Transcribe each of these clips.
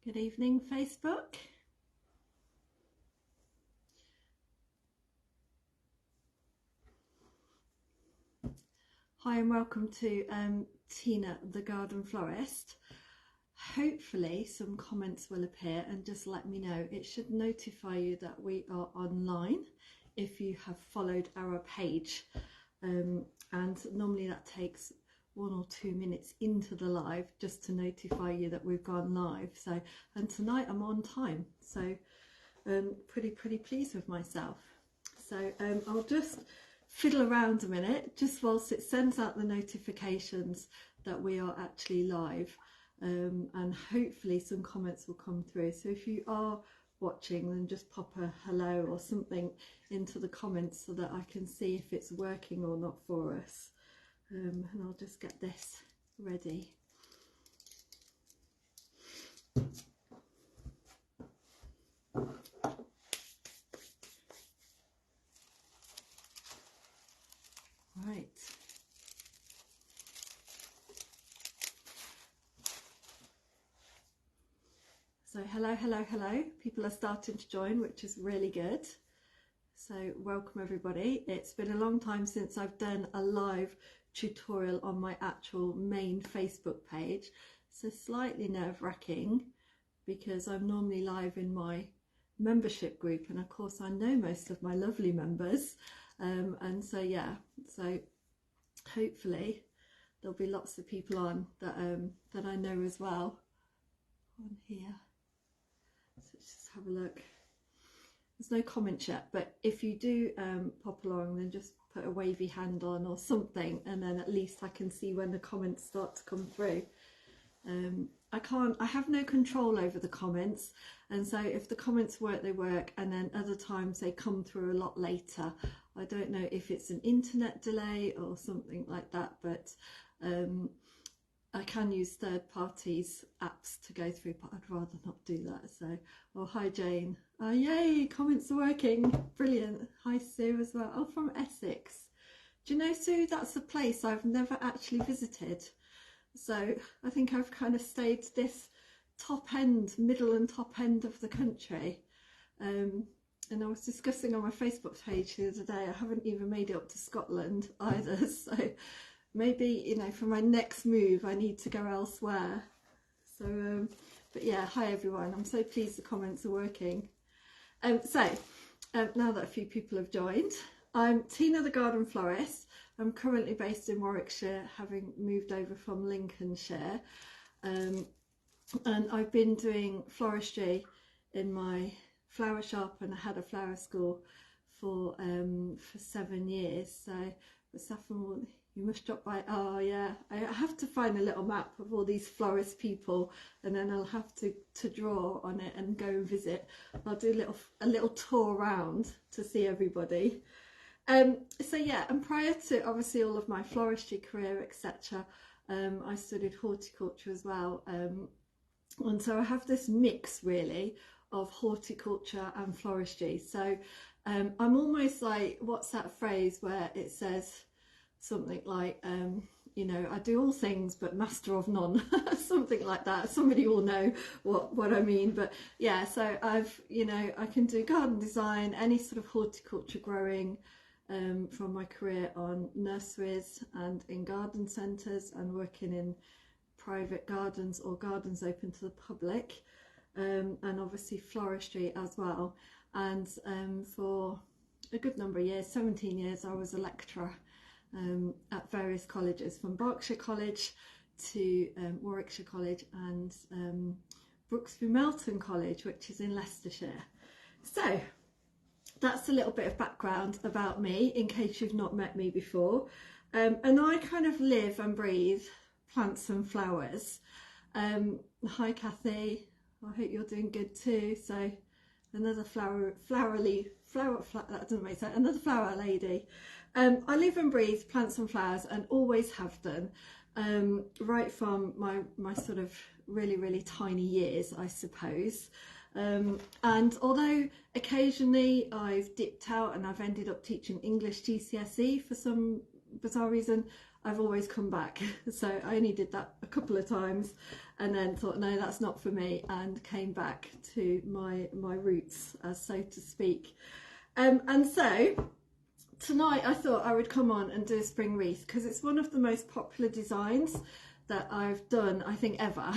Good evening, Facebook. Hi and welcome to Tina the Garden Florist. Hopefully some comments will appear and just let me know. It should notify you that we are online if you have followed our page, and normally that takes 1 or 2 minutes into the live just to notify you that we've gone live. So, and tonight I'm on time, so pretty pleased with myself. So I'll just fiddle around a minute just whilst it sends out the notifications that we are actually live, and hopefully some comments will come through. So if you are watching, then just pop a hello or something into the comments so that I can see if it's working or not for us. And I'll just get this ready. Right. So hello. People are starting to join, which is really good. So welcome everybody. It's been a long time since I've done a live tutorial on my actual main Facebook page. So slightly nerve-wracking because I'm normally live in my membership group, and of course I know most of my lovely members, and so yeah, so hopefully there'll be lots of people on that that I know as well on here. So let's just have a look. There's no comments yet, but if you do pop along, then just put a wavy hand on or something, and then at least I can see when the comments start to come through. I have no control over the comments, and so if the comments work, they work, and then other times they come through a lot later. I don't know if it's an internet delay or something like that, but I can use third parties apps to go through, but I'd rather not do that. So, oh, hi Jane. Oh, yay, comments are working. Brilliant. Hi Sue as well. Oh, from Essex. Do you know, Sue, that's a place I've never actually visited. So I think I've kind of stayed this middle and top end of the country. And I was discussing on my Facebook page the other day, I haven't even made it up to Scotland either. So maybe, you know, for my next move, I need to go elsewhere. So, but yeah, hi everyone. I'm so pleased the comments are working. Now that a few people have joined, I'm Tina the Garden Florist. I'm currently based in Warwickshire, having moved over from Lincolnshire. And I've been doing floristry in my flower shop, and I had a flower school for 7 years. So, Saffron, you must drop by. Oh yeah, I have to find a little map of all these florist people, and then I'll have to draw on it and go and visit. I'll do a little tour around to see everybody. So yeah, and prior to obviously all of my floristry career, etc., I studied horticulture as well, and so I have this mix really of horticulture and floristry. So I'm almost like, what's that phrase where it says something like, you know, I do all things but master of none, something like that. Somebody will know what I mean. But yeah, so I've, you know, I can do garden design, any sort of horticulture growing, from my career on nurseries and in garden centres and working in private gardens or gardens open to the public, and obviously floristry as well. And for a good number of years, 17 years, I was a lecturer at various colleges, from Berkshire College to Warwickshire College and Brooksby Melton College, which is in Leicestershire. So that's a little bit of background about me in case you've not met me before. And I kind of live and breathe plants and flowers. Hi Kathy, I hope you're doing good too. So another flower that doesn't make sense, another flower lady. I live and breathe plants and flowers, and always have done, right from my sort of really tiny years, I suppose. And although occasionally I've dipped out and I've ended up teaching English GCSE for some bizarre reason, I've always come back. So I only did that a couple of times and then thought, no, that's not for me, and came back to my roots, as so to speak. And so tonight I thought I would come on and do a spring wreath because it's one of the most popular designs that I've done, I think, ever.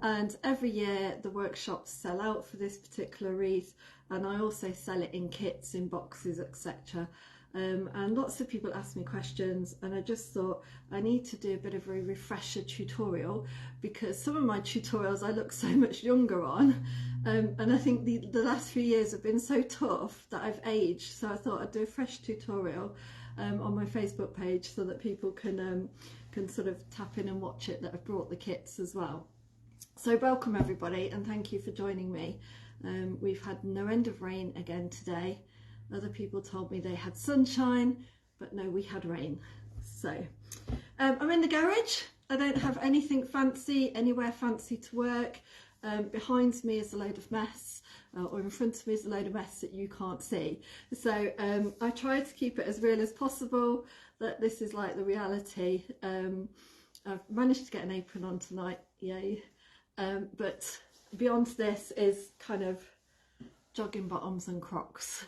And every year the workshops sell out for this particular wreath, and I also sell it in kits, in boxes, etc. And lots of people ask me questions, and I just thought I need to do a bit of a refresher tutorial because some of my tutorials I look so much younger on, and I think the last few years have been so tough that I've aged. So I thought I'd do a fresh tutorial on my Facebook page so that people can sort of tap in and watch it, that have brought the kits as well. So welcome everybody, and thank you for joining me. We've had no end of rain again today. Other people told me they had sunshine, but no, we had rain. So I'm in the garage. I don't have anything fancy, anywhere fancy to work. Behind me is a load of mess, or in front of me is a load of mess that you can't see. So I tried to keep it as real as possible, that this is like the reality. I've managed to get an apron on tonight, yay. But beyond this is kind of jogging bottoms and Crocs.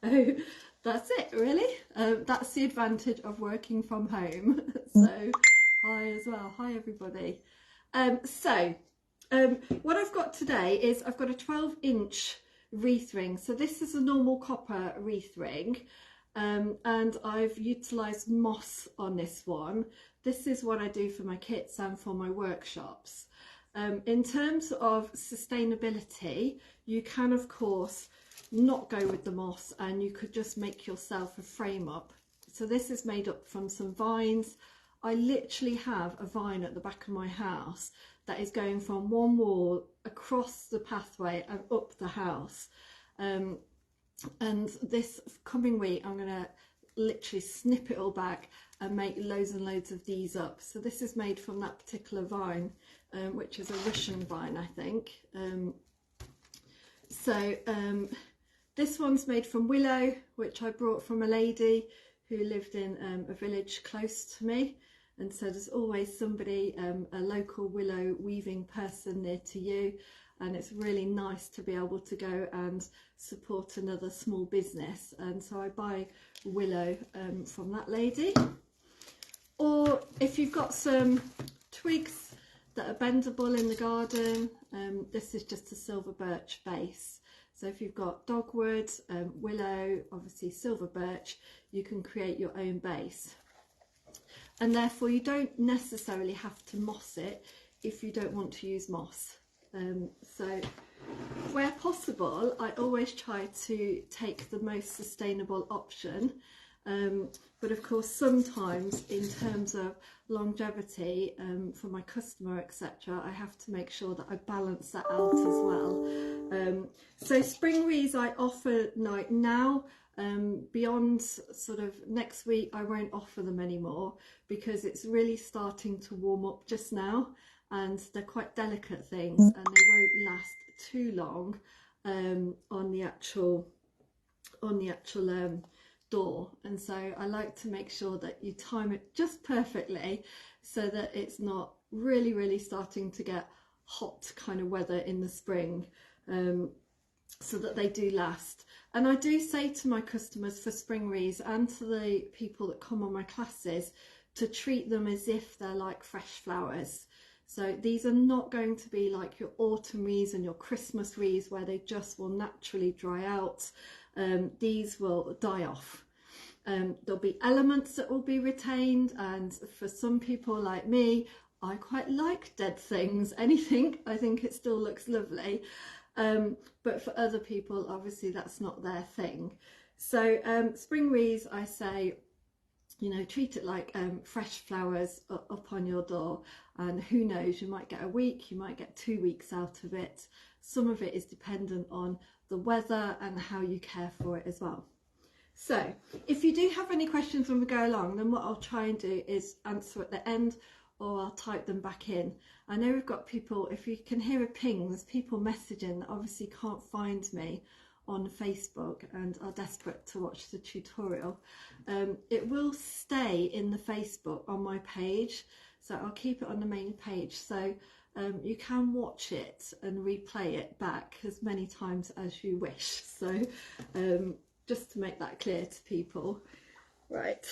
So that's it really. That's the advantage of working from home. So hi as well, hi everybody. What I've got today is I've got a 12-inch wreath ring. So this is a normal copper wreath ring, and I've utilised moss on this one. This is what I do for my kits and for my workshops. In terms of sustainability, you can of course not go with the moss, and you could just make yourself a frame up. So this is made up from some vines. I literally have a vine at the back of my house that is going from one wall across the pathway and up the house. And this coming week I'm going to literally snip it all back and make loads and loads of these up. So this is made from that particular vine, which is a Russian vine, I think. This one's made from willow, which I brought from a lady who lived in a village close to me. And so there's always somebody, a local willow weaving person near to you. And it's really nice to be able to go and support another small business. And so I buy willow from that lady. Or if you've got some twigs that are bendable in the garden, this is just a silver birch base. So if you've got dogwood, willow, obviously silver birch, you can create your own base. And therefore you don't necessarily have to moss it if you don't want to use moss. So where possible, I always try to take the most sustainable option. But of course, sometimes in terms of longevity for my customer, etc., I have to make sure that I balance that out as well. So spring wreaths I offer now. Beyond sort of next week, I won't offer them anymore because it's really starting to warm up just now, and they're quite delicate things and they won't last too long on the actual door. And so I like to make sure that you time it just perfectly so that it's not really starting to get hot kind of weather in the spring, so that they do last. And I do say to my customers for spring wreaths and to the people that come on my classes to treat them as if they're like fresh flowers. So these are not going to be like your autumn wreaths and your Christmas wreaths where they just will naturally dry out. These will die off. There'll be elements that will be retained, and for some people like me, I quite like dead things. Anything, I think it still looks lovely. But for other people, obviously that's not their thing. So spring wreaths, I say, you know, treat it like fresh flowers up on your door, and who knows, you might get a week, you might get 2 weeks out of it. Some of it is dependent on the weather and how you care for it as well. So if you do have any questions when we go along, then what I'll try and do is answer at the end, or I'll type them back in. I know we've got people, if you can hear a ping, there's people messaging that obviously can't find me on Facebook and are desperate to watch the tutorial, it will stay in the Facebook on my page, so I'll keep it on the main page, so you can watch it and replay it back as many times as you wish. So just to make that clear to people. Right.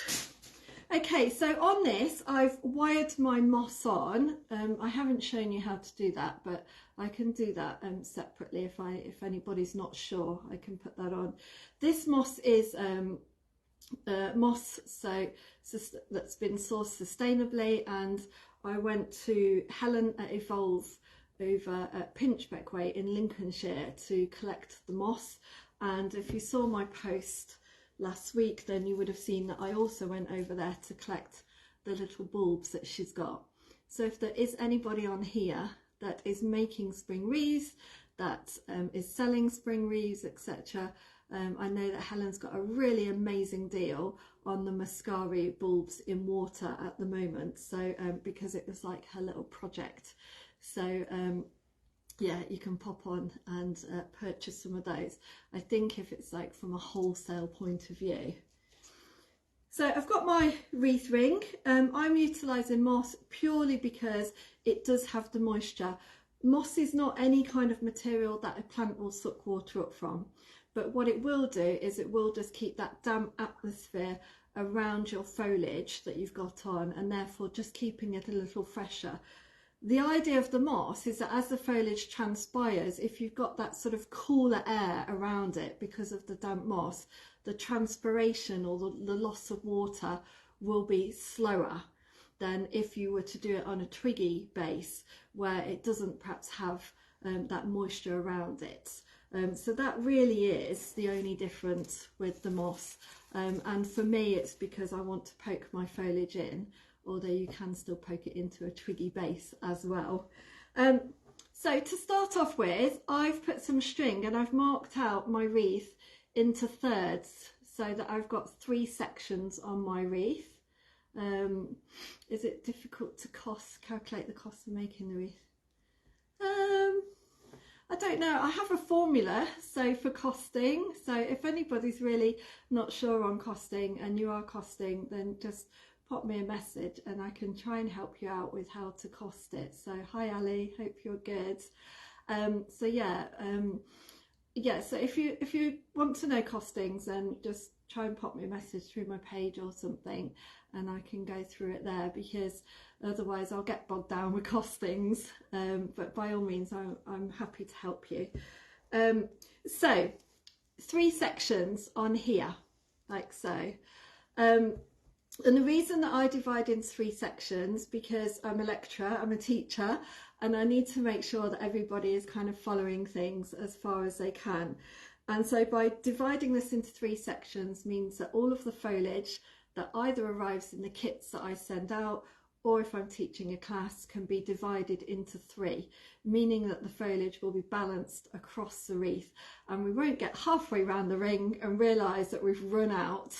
Okay, so on this I've wired my moss on. I haven't shown you how to do that, but I can do that separately if anybody's not sure. I can put that on. This moss is moss that's been sourced sustainably, and I went to Helen at Evolve over at Pinchbeck Way in Lincolnshire to collect the moss. And if you saw my post last week, then you would have seen that I also went over there to collect the little bulbs that she's got. So if there is anybody on here that is making spring wreaths, that is selling spring wreaths, etc., I know that Helen's got a really amazing deal on the Mascari bulbs in water at the moment, so because it was like her little project. So yeah, you can pop on and purchase some of those, I think, if it's like from a wholesale point of view. So I've got my wreath ring. I'm utilising moss purely because it does have the moisture. Moss is not any kind of material that a plant will suck water up from, but what it will do is it will just keep that damp atmosphere around your foliage that you've got on, and therefore just keeping it a little fresher. The idea of the moss is that as the foliage transpires, if you've got that sort of cooler air around it because of the damp moss, the transpiration or the loss of water will be slower than if you were to do it on a twiggy base where it doesn't perhaps have that moisture around it. So that really is the only difference with the moss. And for me, it's because I want to poke my foliage in, although you can still poke it into a twiggy base as well. So to start off with, I've put some string and I've marked out my wreath into thirds so that I've got 3 sections on my wreath. Is it difficult to calculate the cost of making the wreath? I don't know. I have a formula for costing, so if anybody's really not sure on costing and you are costing, then just pop me a message and I can try and help you out with how to cost it. So hi Ali, hope you're good. So yeah, so if you want to know costings, then just try and pop me a message through my page or something and I can go through it there, because otherwise I'll get bogged down with costings. But by all means, I'm happy to help you. So 3 sections on here, like so. And the reason that I divide into 3 sections, because I'm a lecturer, I'm a teacher, and I need to make sure that everybody is kind of following things as far as they can. And so by dividing this into 3 sections means that all of the foliage that either arrives in the kits that I send out, or if I'm teaching a class, can be divided into 3, meaning that the foliage will be balanced across the wreath, and we won't get halfway around the ring and realise that we've run out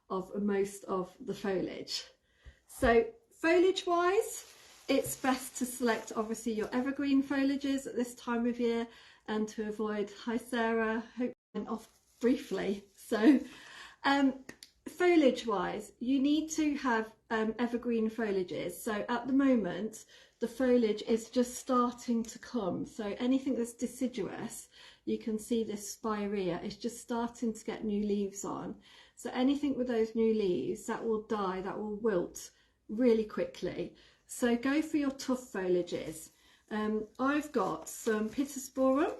of most of the foliage. So foliage wise, it's best to select obviously your evergreen foliages at this time of year, and to avoid, hi Sarah, hope you went off briefly. So foliage wise, you need to have evergreen foliages. So at the moment the foliage is just starting to come, so anything that's deciduous, you can see this spirea is just starting to get new leaves on. So anything with those new leaves, that will die, that will wilt really quickly. So go for your tough foliages. I've got some Pittosporum,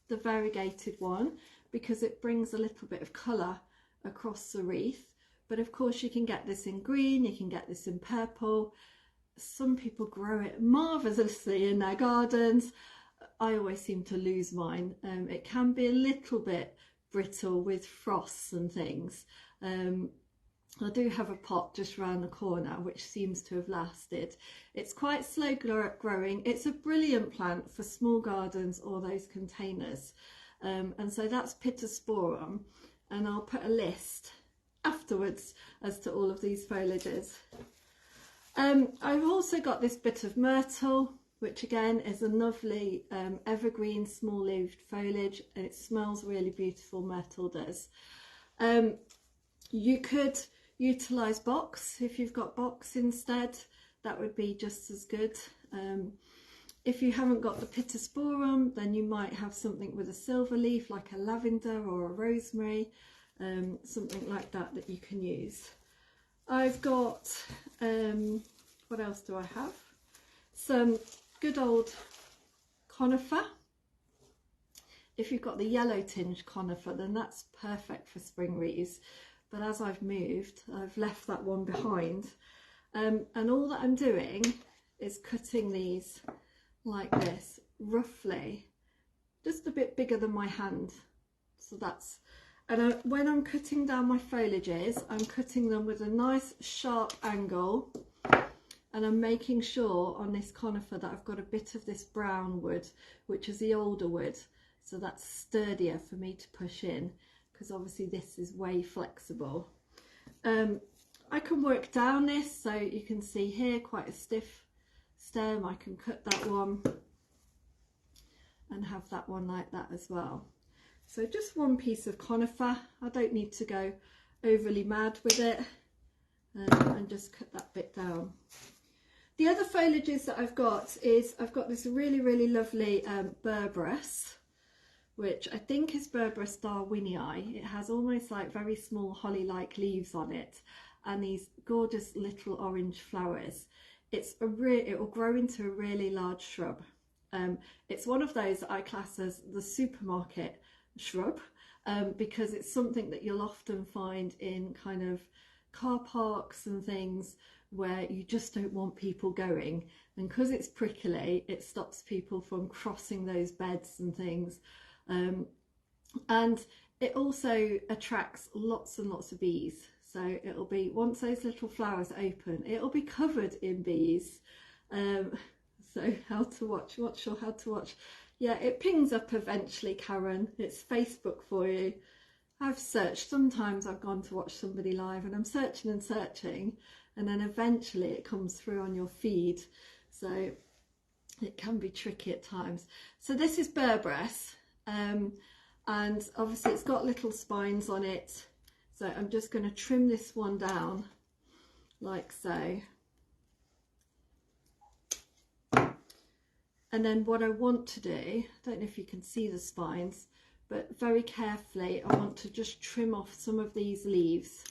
the variegated one, because it brings a little bit of colour across the wreath. But of course you can get this in green, you can get this in purple. Some people grow it marvellously in their gardens. I always seem to lose mine. It can be a little bit brittle with frosts and things. I do have a pot just around the corner which seems to have lasted. It's quite slow growing. It's a brilliant plant for small gardens or those containers. And so that's Pittosporum, and I'll put a list afterwards as to all of these foliages. I've also got this bit of myrtle. which again is a lovely evergreen small leaved foliage, and it smells really beautiful, myrtle does. You could utilise box if you've got box instead, that would be just as good. If you haven't got the pittosporum, then you might have something with a silver leaf like a lavender or a rosemary, something like that that you can use. I've got, what else do I have? Some good old conifer. If you've got the yellow tinge conifer, then that's perfect for spring wreaths. But as I've moved, I've left that one behind. And all that I'm doing is cutting these like this, roughly, just a bit bigger than my hand. So that's, and when I'm cutting down my foliages, I'm cutting them with a nice sharp angle, and I'm making sure on this conifer that I've got a bit of this brown wood, which is the older wood, so that's sturdier for me to push in, because obviously this is way flexible. I can work down this, so you can see here quite a stiff stem. I can cut that one and have that one like that as well. So just one piece of conifer. I don't need to go overly mad with it, and just cut that bit down. The other foliages that I've got is I've got this really lovely berberis, which I think is Berberis darwinii. It has almost like very small holly-like leaves on it, and these gorgeous little orange flowers. It will grow into a really large shrub. It's one of those that I class as the supermarket shrub, because it's something that you'll often find in kind of car parks and things where you just don't want people going, and because it's prickly, it stops people from crossing those beds and things. And it also attracts lots and lots of bees. So it'll be, once those little flowers open, it'll be covered in bees. So how to watch, not sure how to watch. Yeah, it pings up eventually, Karen. It's Facebook for you. I've searched, sometimes I've gone to watch somebody live and I'm searching and searching, and then eventually it comes through on your feed. So it can be tricky at times. So this is berberis, and obviously it's got little spines on it. So I'm just going to trim this one down like so. And then what I want to do, I don't know if you can see the spines, but very carefully I want to just trim off some of these leaves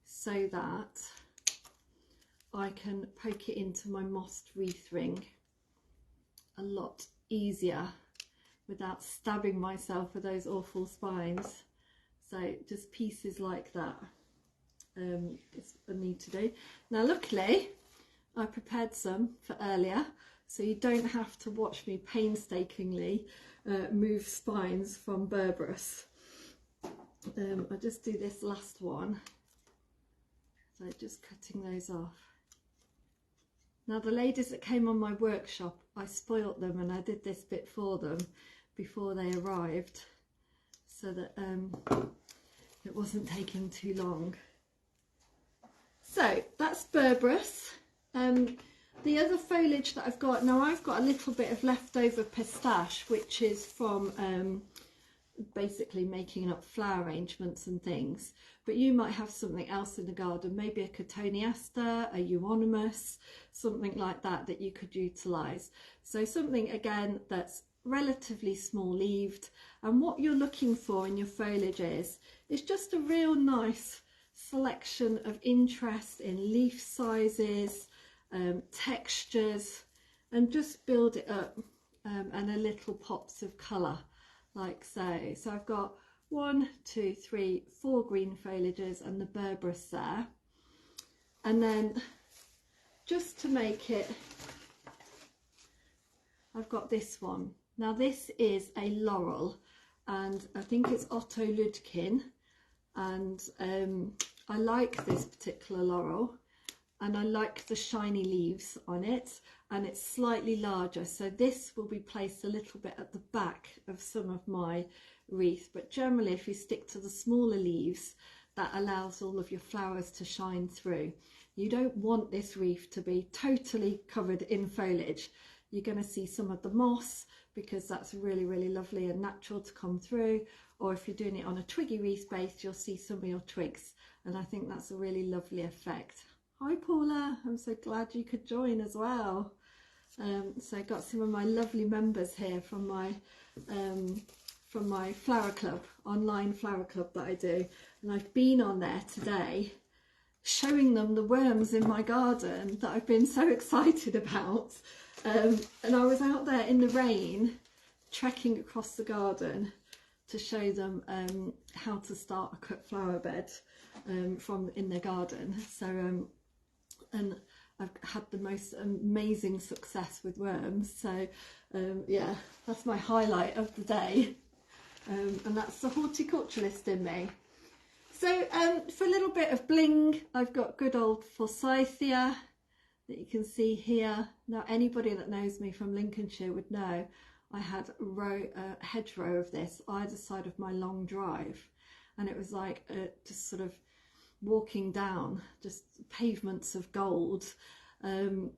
so that I can poke it into my mossed wreath ring a lot easier without stabbing myself with those awful spines. So just pieces like that is what I need to do. Now luckily I prepared some for earlier, so you don't have to watch me painstakingly move spines from berberis. I'll just do this last one. So just cutting those off. Now the ladies that came on my workshop, I spoilt them and I did this bit for them before they arrived, so that it wasn't taking too long. So that's berberis. The other foliage that I've got, now I've got a little bit of leftover pistache, which is from basically making up flower arrangements and things, but you might have something else in the garden, maybe a cotoneaster, a euonymus, something like that that you could utilise. So something again that's relatively small leaved, and what you're looking for in your foliage is just a real nice selection of interest in leaf sizes, textures, and just build it up, and a little pops of colour like so. So I've got 1, 2, 3, 4 green foliages and the berberis there, and then just to make it, I've got this one. Now this is a laurel, and I think it's Otto Ludkin, and I like this particular laurel, and I like the shiny leaves on it, and it's slightly larger, so this will be placed a little bit at the back of some of my wreath, but generally if you stick to the smaller leaves, that allows all of your flowers to shine through. You don't want this wreath to be totally covered in foliage. you're going to see some of the moss, because that's really, really lovely and natural to come through. Or if you're doing it on a twiggy wreath base, you'll see some of your twigs, and I think that's a really lovely effect. Hi Paula, I'm so glad you could join as well. So I got some of my lovely members here from my flower club, online flower club that I do, and I've been on there today showing them the worms in my garden that I've been so excited about, and I was out there in the rain trekking across the garden to show them how to start a cut flower bed from in their garden. So and I've had the most amazing success with worms. So yeah, that's my highlight of the day, and that's the horticulturalist in me. So for a little bit of bling, I've got good old forsythia that you can see here. Now anybody that knows me from Lincolnshire would know I had a hedgerow of this either side of my long drive, and it was like just sort of walking down just pavements of gold, and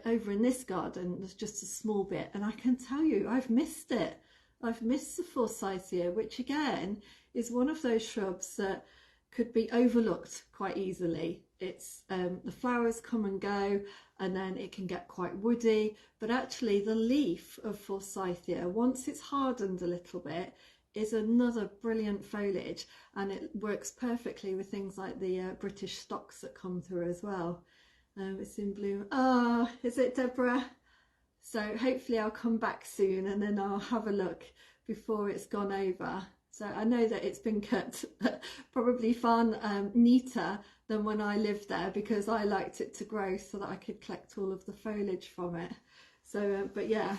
over in this garden there's just a small bit, and I can tell you I've missed it. I've missed the forsythia, which again is one of those shrubs that could be overlooked quite easily. It's the flowers come and go, and then it can get quite woody, but actually the leaf of forsythia, once it's hardened a little bit, is another brilliant foliage, and it works perfectly with things like the British stocks that come through as well. It's in bloom. Ah, is it Deborah? So hopefully I'll come back soon, and then I'll have a look before it's gone over. So I know that it's been cut probably far neater than when I lived there, because I liked it to grow so that I could collect all of the foliage from it. So but yeah,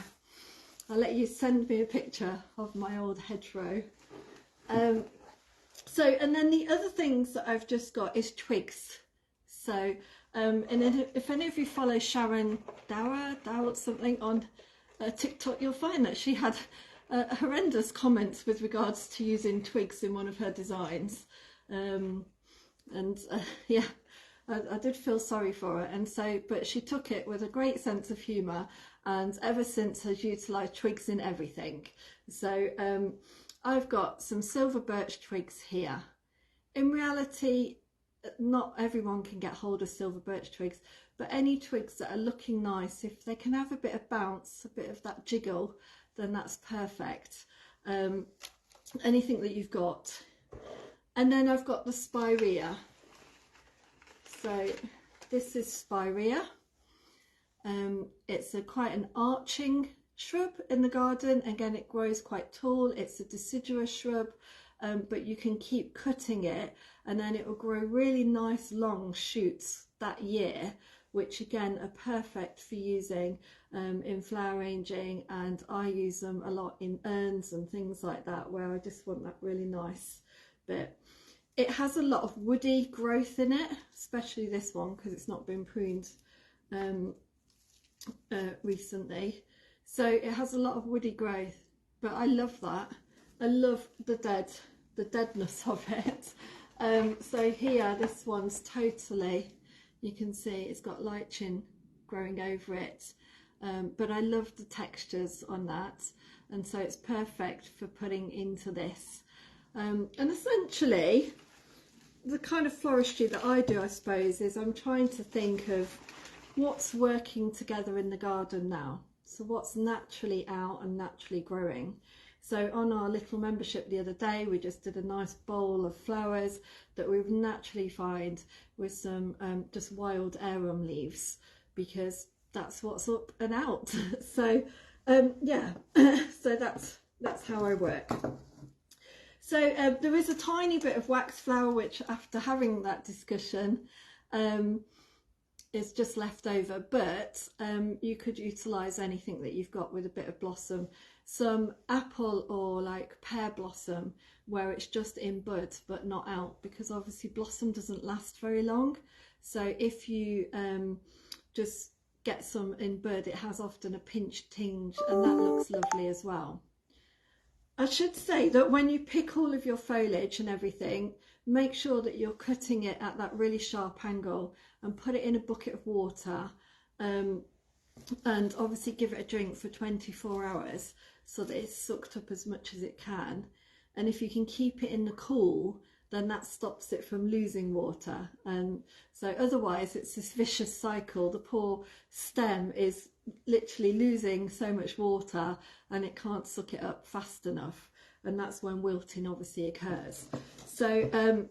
I'll let you send me a picture of my old hedgerow. So, and then the other things that I've just got is twigs. So and then if any of you follow Sharon Dower something on TikTok, you'll find that she had horrendous comments with regards to using twigs in one of her designs, yeah, I did feel sorry for her, and so but she took it with a great sense of humour, and ever since has utilised twigs in everything. So I've got some silver birch twigs here. In reality, not everyone can get hold of silver birch twigs, but any twigs that are looking nice, if they can have a bit of bounce, a bit of that jiggle, then that's perfect. Anything that you've got. And then I've got the spirea. So this is spirea. It's quite an arching shrub in the garden. Again, it grows quite tall. It's a deciduous shrub, but you can keep cutting it, and then it will grow really nice long shoots that year, which again are perfect for using in flower arranging, and I use them a lot in urns and things like that, where I just want that really nice bit. It has a lot of woody growth in it, especially this one because it's not been pruned recently, so it has a lot of woody growth, but I love that. I love the deadness of it. So here, this one's totally, you can see it's got lichen growing over it, but I love the textures on that, and so it's perfect for putting into this. And essentially the kind of floristry that I do, I suppose, is I'm trying to think of what's working together in the garden now, so what's naturally out and naturally growing. So on our little membership the other day, we just did a nice bowl of flowers that we would naturally find with some just wild arum leaves, because that's what's up and out. So yeah, so that's how I work. So there is a tiny bit of wax flower, which after having that discussion is just left over, but you could utilise anything that you've got with a bit of blossom. Some apple or like pear blossom where it's just in bud but not out, because obviously blossom doesn't last very long. So if you just get some in bud, it has often a pinched tinge, and that looks lovely as well. I should say that when you pick all of your foliage and everything, make sure that you're cutting it at that really sharp angle and put it in a bucket of water and obviously give it a drink for 24 hours so that it's sucked up as much as it can. And if you can keep it in the cool, then that stops it from losing water. And so otherwise it's this vicious cycle. The poor stem is literally losing so much water and it can't suck it up fast enough, and that's when wilting obviously occurs. So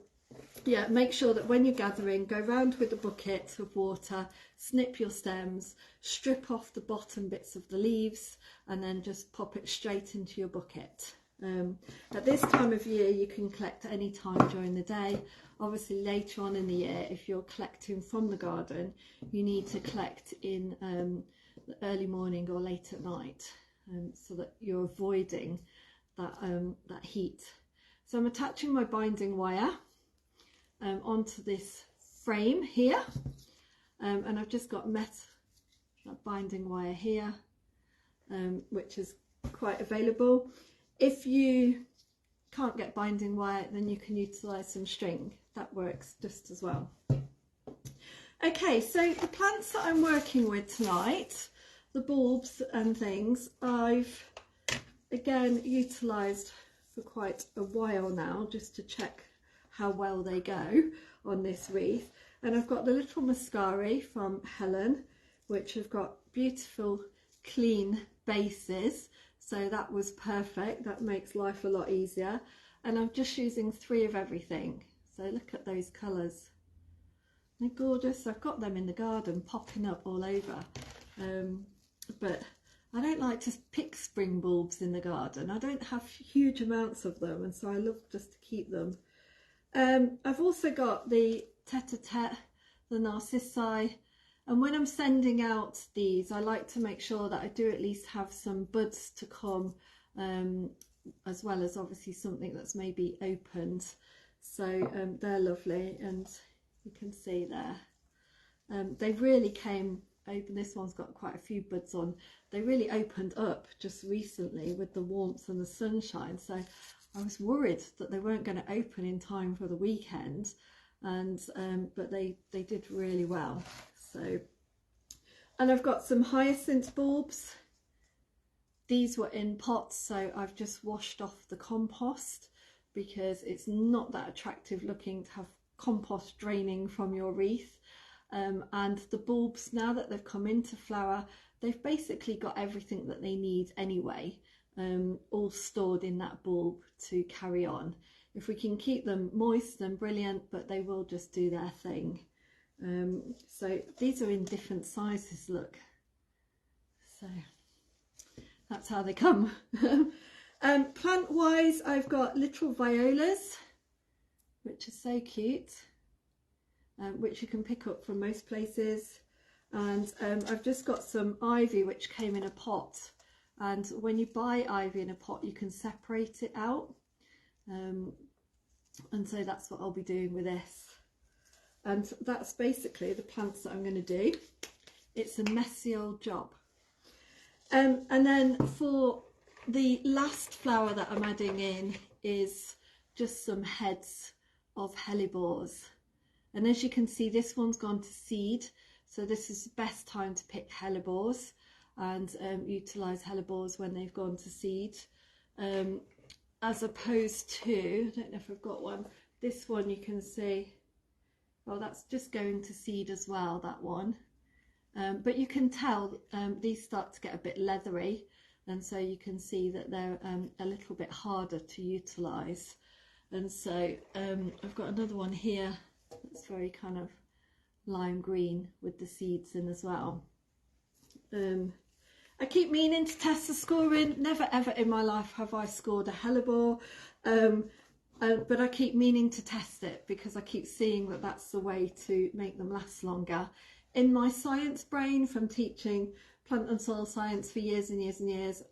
yeah, make sure that when you're gathering, go round with a bucket of water, snip your stems, strip off the bottom bits of the leaves, and then just pop it straight into your bucket. At this time of year, you can collect any time during the day. Obviously later on in the year, if you're collecting from the garden, you need to collect in the early morning or late at night, so that you're avoiding that heat. So I'm attaching my binding wire onto this frame here, and I've just got that binding wire here, which is quite available. If you can't get binding wire, then you can utilise some string. That works just as well. Okay, so the plants that I'm working with tonight, the bulbs and things, I've again utilised for quite a while now, just to check how well they go on this wreath. And I've got the little mascari from Helen, which have got beautiful clean bases, so that was perfect. That makes life a lot easier. And I'm just using 3 of everything, so look at those colours, they're gorgeous. I've got them in the garden popping up all over, but I don't like to pick spring bulbs in the garden. I don't have huge amounts of them, and so I love just to keep them. I've also got the tete-a-tete, the narcissi, and when I'm sending out these, I like to make sure that I do at least have some buds to come, as well as obviously something that's maybe opened. So they're lovely, and you can see there. They really came open. This one's got quite a few buds on. They really opened up just recently with the warmth and the sunshine. So I was worried that they weren't going to open in time for the weekend, and but they did really well. So, and I've got some hyacinth bulbs. These were in pots, so I've just washed off the compost because it's not that attractive looking to have compost draining from your wreath. And the bulbs, now that they've come into flower, they've basically got everything that they need anyway, all stored in that bulb to carry on. If we can keep them moist, then brilliant, but they will just do their thing. So these are in different sizes, look. So that's how they come. Plant wise, I've got little violas, which are so cute, which you can pick up from most places. And I've just got some ivy which came in a pot, and when you buy ivy in a pot you can separate it out, and so that's what I'll be doing with this. And that's basically the plants that I'm going to do. It's a messy old job. And then for the last flower that I'm adding in is just some heads of hellebores. And as you can see, this one's gone to seed, so this is the best time to pick hellebores and utilise hellebores when they've gone to seed, as opposed to, I don't know if I've got one, this one you can see, well, that's just going to seed as well, that one. But you can tell these start to get a bit leathery, and so you can see that they're a little bit harder to utilise. And so I've got another one here that's very kind of lime green with the seeds in as well. I keep meaning to test the scoring. Never ever in my life have I scored a hellebore, but I keep meaning to test it because I keep seeing that that's the way to make them last longer. In my science brain from teaching plant and soil science for years and years and years,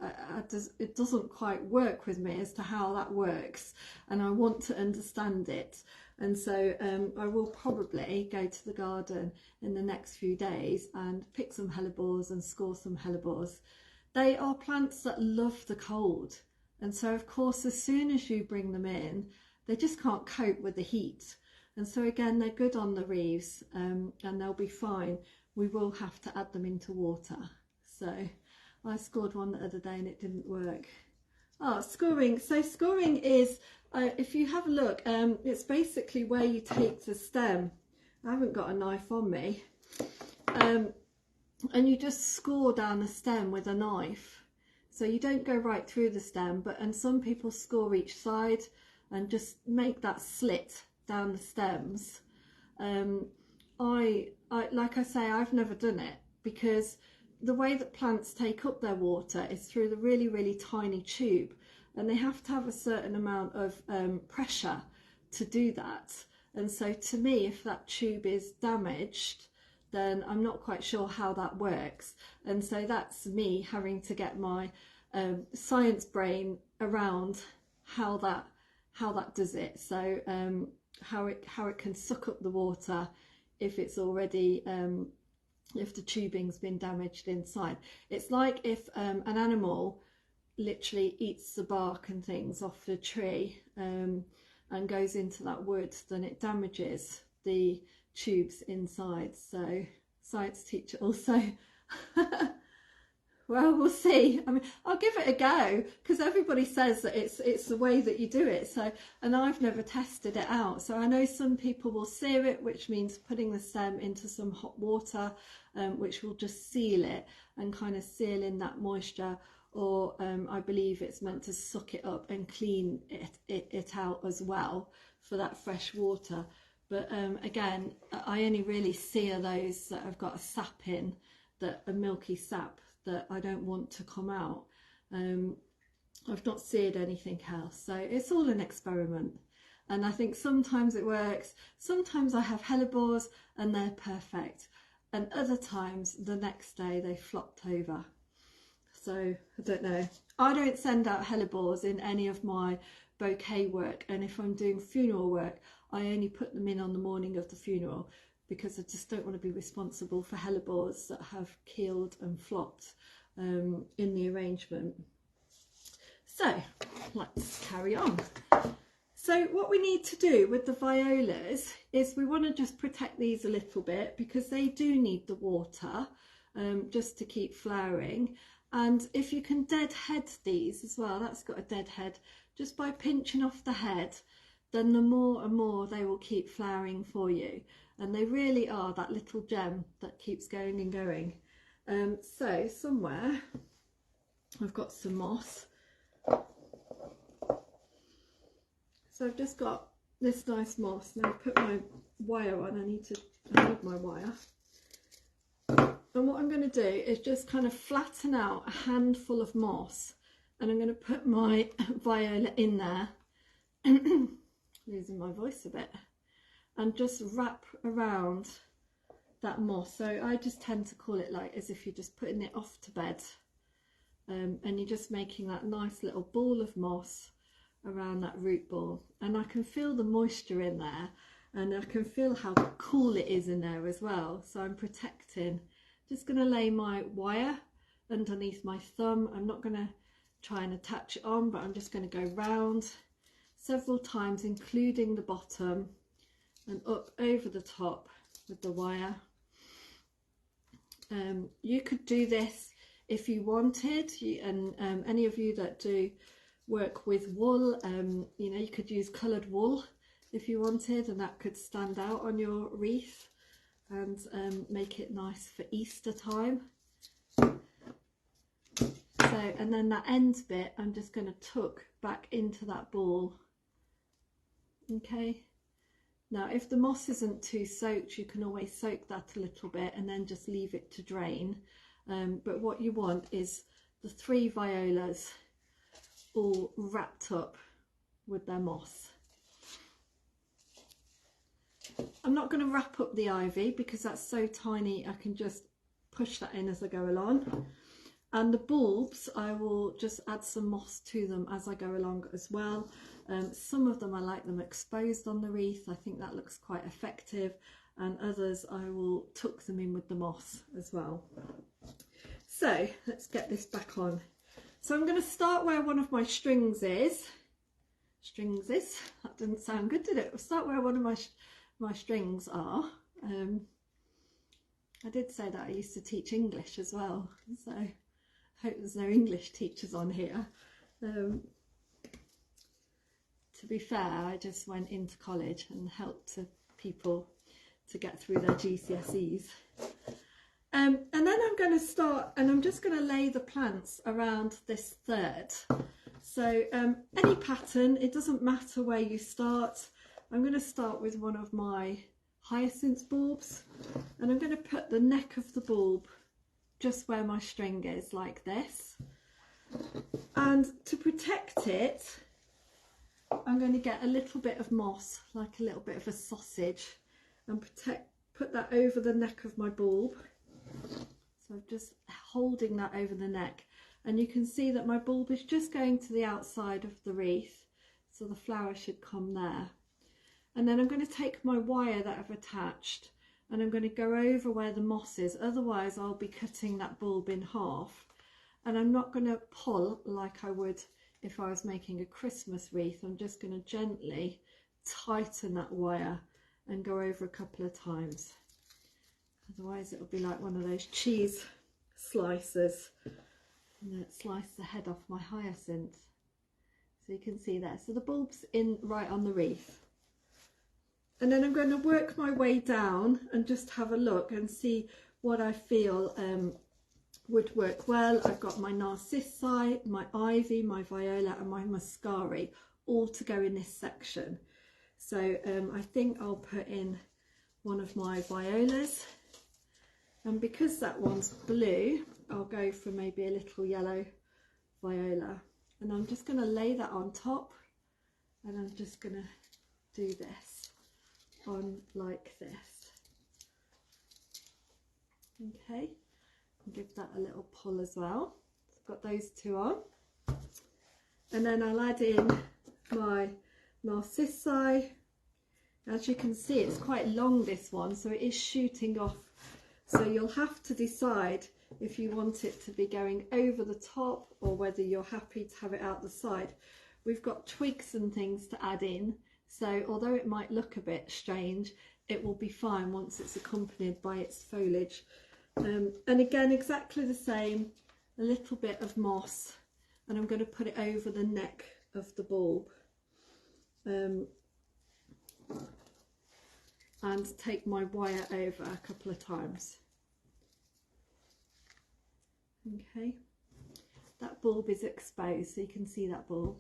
it doesn't quite work with me as to how that works, and I want to understand it. And so I will probably go to the garden in the next few days and pick some hellebores and score some hellebores. They are plants that love the cold, and so of course as soon as you bring them in, they just can't cope with the heat. And so again, they're good on the wreaths, and they'll be fine. We will have to add them into water. So I scored one the other day and it didn't work. Oh, scoring. So scoring is, if you have a look, it's basically where you take the stem. I haven't got a knife on me. And you just score down the stem with a knife. So you don't go right through the stem, and some people score each side and just make that slit down the stems. Like I say, I've never done it, because the way that plants take up their water is through the really, really tiny tube, and they have to have a certain amount of pressure to do that. And so to me, if that tube is damaged, then I'm not quite sure how that works. And so that's me having to get my science brain around how that does it. So how it can suck up the water if it's already if the tubing's been damaged inside. It's like if an animal literally eats the bark and things off the tree and goes into that wood, then it damages the tubes inside. So science teacher also. Well, we'll see. I mean, I'll give it a go, because everybody says that it's the way that you do it. So, and I've never tested it out. So I know some people will sear it, which means putting the stem into some hot water, which will just seal it and kind of seal in that moisture. Or I believe it's meant to suck it up and clean it out as well for that fresh water. But again, I only really sear those that have got a sap in, that a milky sap that I don't want to come out. I've not seared anything else, so it's all an experiment. And I think sometimes it works, sometimes I have hellebores and they're perfect, and other times the next day they flopped over. So I don't know. I don't send out hellebores in any of my bouquet work, and if I'm doing funeral work, I only put them in on the morning of the funeral, because I just don't want to be responsible for hellebores that have keeled and flopped in the arrangement. So let's carry on. So what we need to do with the violas is we want to just protect these a little bit, because they do need the water just to keep flowering. And if you can deadhead these as well, that's got a dead head, just by pinching off the head, then the more and more they will keep flowering for you. And they really are that little gem that keeps going and going. So somewhere I've got some moss. So I've just got this nice moss. Now I've put my wire on. I need my wire. And what I'm going to do is just kind of flatten out a handful of moss, and I'm going to put my viola in there. Losing my voice a bit. And just wrap around that moss. So I just tend to call it like as if you're just putting it off to bed, and you're just making that nice little ball of moss around that root ball. And I can feel the moisture in there, and I can feel how cool it is in there as well. So I'm protecting. Just going to lay my wire underneath my thumb. I'm not going to try and attach it on, but I'm just going to go round several times, including the bottom, and up over the top with the wire. You could do this if you wanted, and any of you that do work with wool, you know, you could use coloured wool if you wanted, and that could stand out on your wreath and make it nice for Easter time. So, and then that end bit I'm just going to tuck back into that ball. Okay. Now, if the moss isn't too soaked, you can always soak that a little bit and then just leave it to drain. But what you want is the 3 violas all wrapped up with their moss. I'm not going to wrap up the ivy because that's so tiny, I can just push that in as I go along. And the bulbs, I will just add some moss to them as I go along as well. Some of them I like them exposed on the wreath, I think that looks quite effective, and others I will tuck them in with the moss as well. So let's get this back on. So I'm going to start where one of my strings is. That didn't sound good, did it? I'll start where one of my strings are, I did say that I used to teach English as well, so I hope there's no English teachers on here. To be fair, I just went into college and helped people to get through their GCSEs. And then I'm going to start, and I'm just going to lay the plants around this third. So any pattern, it doesn't matter where you start. I'm going to start with one of my hyacinth bulbs, and I'm going to put the neck of the bulb just where my string is, like this. And to protect it, I'm going to get a little bit of moss, like a little bit of a sausage, and put that over the neck of my bulb. So I'm just holding that over the neck, and you can see that my bulb is just going to the outside of the wreath, so the flower should come there. And then I'm going to take my wire that I've attached, and I'm going to go over where the moss is, otherwise I'll be cutting that bulb in half. And I'm not going to pull like I would if I was making a Christmas wreath. I'm just going to gently tighten that wire and go over a couple of times. Otherwise it'll be like one of those cheese slicers, and then slice the head off my hyacinth. So you can see there. So the bulb's in right on the wreath. And then I'm going to work my way down and just have a look and see what I feel would work well. I've got my narcissi, my ivy, my viola and my muscari all to go in this section. So I think I'll put in one of my violas. And because that one's blue, I'll go for maybe a little yellow viola. And I'm just going to lay that on top, and I'm just going to do this on like this. Okay, and give that a little pull as well. I've got those two on. And then I'll add in my narcissi. As you can see, it's quite long, this one, so it is shooting off. So you'll have to decide if you want it to be going over the top or whether you're happy to have it out the side. We've got twigs and things to add in, so although it might look a bit strange, it will be fine once it's accompanied by its foliage. And again, exactly the same, a little bit of moss, and I'm going to put it over the neck of the bulb. And take my wire over a couple of times. Okay, that bulb is exposed, so you can see that bulb.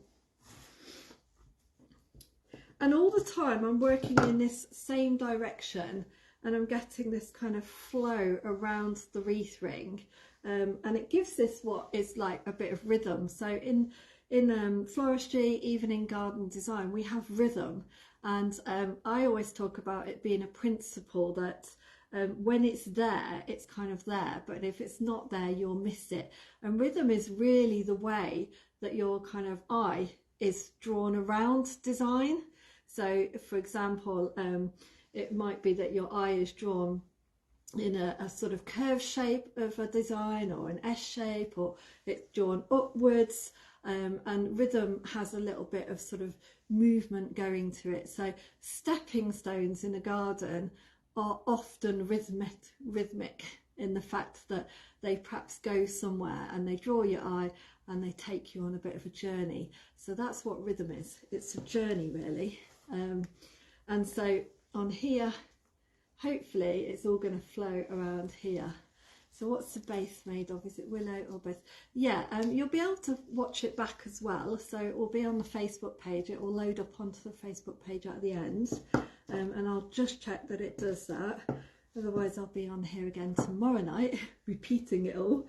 And all the time I'm working in this same direction, and I'm getting this kind of flow around the wreath ring, and it gives this what is like a bit of rhythm. So in floristry, even in garden design, we have rhythm. And I always talk about it being a principle that when it's there, it's kind of there, but if it's not there, you'll miss it. And rhythm is really the way that your kind of eye is drawn around design. So for example, it might be that your eye is drawn in a sort of curved shape of a design, or an S shape, or it's drawn upwards. And rhythm has a little bit of sort of movement going to it. So stepping stones in a garden are often rhythmic in the fact that they perhaps go somewhere and they draw your eye and they take you on a bit of a journey. So that's what rhythm is. It's a journey, really. And so on here, hopefully it's all going to flow around here. So what's the base made of? Is it willow or both? Yeah, you'll be able to watch it back as well. So it will be on the Facebook page. It will load up onto the Facebook page at the end. And I'll just check that it does that. Otherwise I'll be on here again tomorrow night, repeating it all.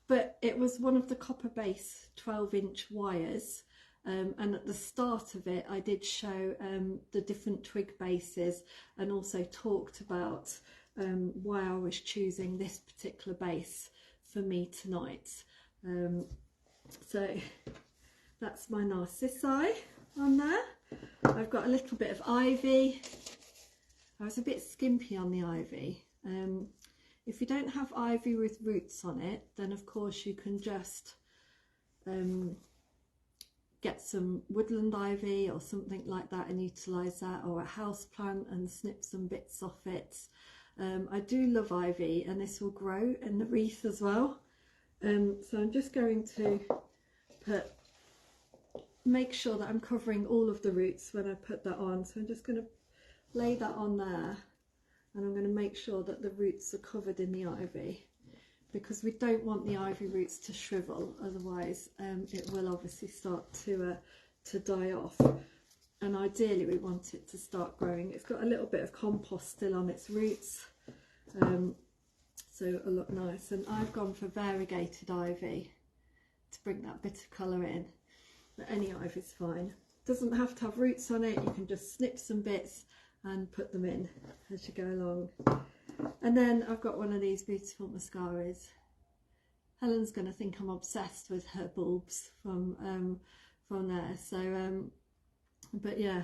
But it was one of the copper base 12-inch wires. And at the start of it, I did show the different twig bases, and also talked about why I was choosing this particular base for me tonight. So that's my narcissi on there. I've got a little bit of ivy. I was a bit skimpy on the ivy. If you don't have ivy with roots on it, then of course you can just get some woodland ivy or something like that and utilise that, or a house plant and snip some bits off it. I do love ivy, and this will grow in the wreath as well. So I'm just going to make sure that I'm covering all of the roots when I put that on. So I'm just going to lay that on there, and I'm going to make sure that the roots are covered in the ivy, because we don't want the ivy roots to shrivel, otherwise it will obviously start to die off. And ideally we want it to start growing. It's got a little bit of compost still on its roots, so it'll look nice. And I've gone for variegated ivy to bring that bit of colour in, but any ivy's fine. Doesn't have to have roots on it, you can just snip some bits and put them in as you go along. And then I've got one of these beautiful mascaras. Helen's going to think I'm obsessed with her bulbs from there. So, but yeah,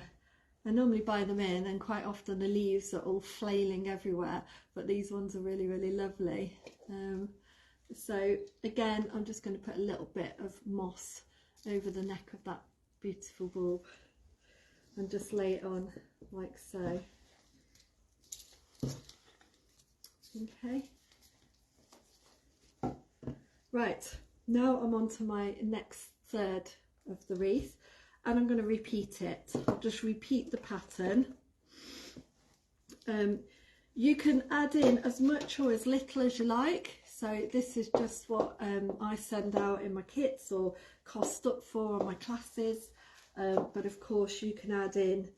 I normally buy them in, and quite often the leaves are all flailing everywhere, but these ones are really, really lovely. So again, I'm just going to put a little bit of moss over the neck of that beautiful bulb and just lay it on like so. Okay, right, now I'm on to my next third of the wreath, and I'm going to repeat it. I'll just repeat the pattern. You can add in as much or as little as you like, so this is just what I send out in my kits or cost up for on my classes, but of course you can add in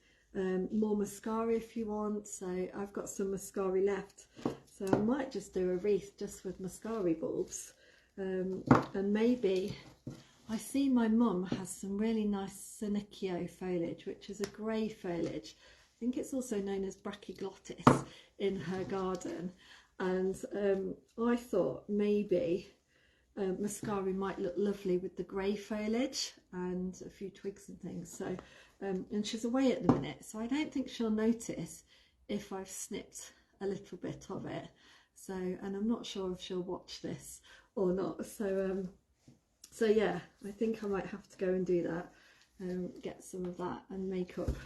more mascara if you want. So I've got some mascara left, so I might just do a wreath just with mascara bulbs, and maybe, I see my mum has some really nice Senecio foliage, which is a grey foliage. I think it's also known as brachyglottis in her garden, and I thought maybe mascara might look lovely with the grey foliage and a few twigs and things. So and she's away at the minute, so I don't think she'll notice if I've snipped a little bit of it. So, and I'm not sure if she'll watch this or not. So so yeah, I think I might have to go and do that, get some of that and make up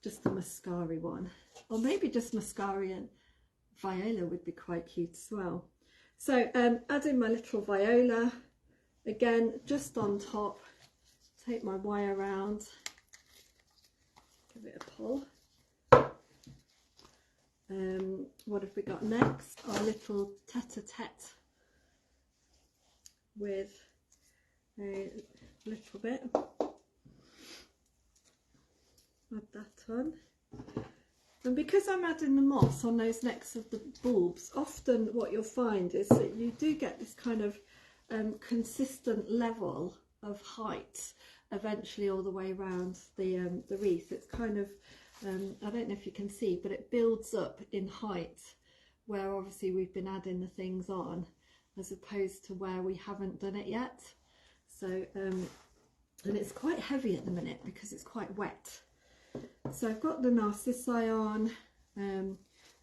just the mascara one, or maybe just mascara and viola would be quite cute as well. So add in my little viola again, just on top. Take my wire around, give it a pull. What have we got next? Our little tete-a-tete with a little bit. Add that on. And because I'm adding the moss on those necks of the bulbs, often what you'll find is that you do get this kind of consistent level of height eventually all the way around the wreath. It's kind of, I don't know if you can see, but it builds up in height where obviously we've been adding the things on, as opposed to where we haven't done it yet. So, and it's quite heavy at the minute because it's quite wet. So I've got the narcissi on,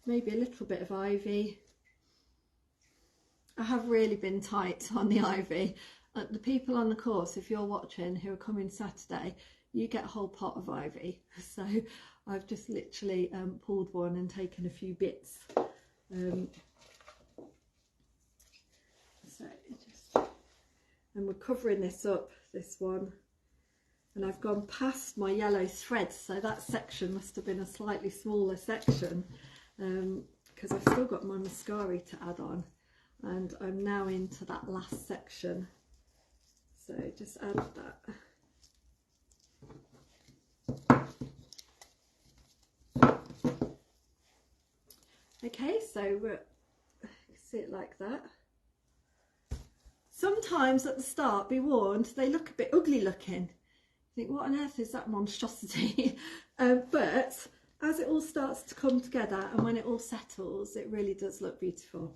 maybe a little bit of ivy. I have really been tight on the ivy. The people on the course, if you're watching, who are coming Saturday, you get a whole pot of ivy. So I've just literally pulled one and taken a few bits. And we're covering this up, this one. And I've gone past my yellow thread, so that section must have been a slightly smaller section, because I've still got my mascara to add on, and I'm now into that last section. So just add that. Okay, so we're, see it like that. Sometimes at the start, be warned, they look a bit ugly looking. Think, what on earth is that monstrosity? But as it all starts to come together and when it all settles, it really does look beautiful.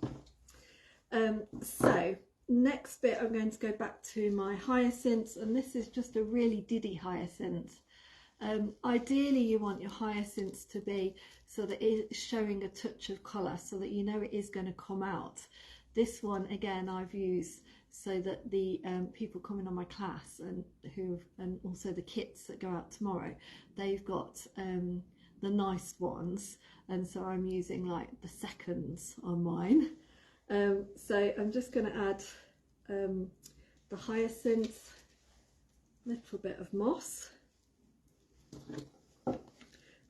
So next bit, I'm going to go back to my hyacinths, and this is just a really diddy hyacinth. Ideally you want your hyacinths to be so that it's showing a touch of colour, so that you know it is going to come out. This one again I've used so that the people coming on my class and also the kits that go out tomorrow, they've got the nice ones, and so I'm using like the seconds on mine. So I'm just going to add the hyacinth, little bit of moss,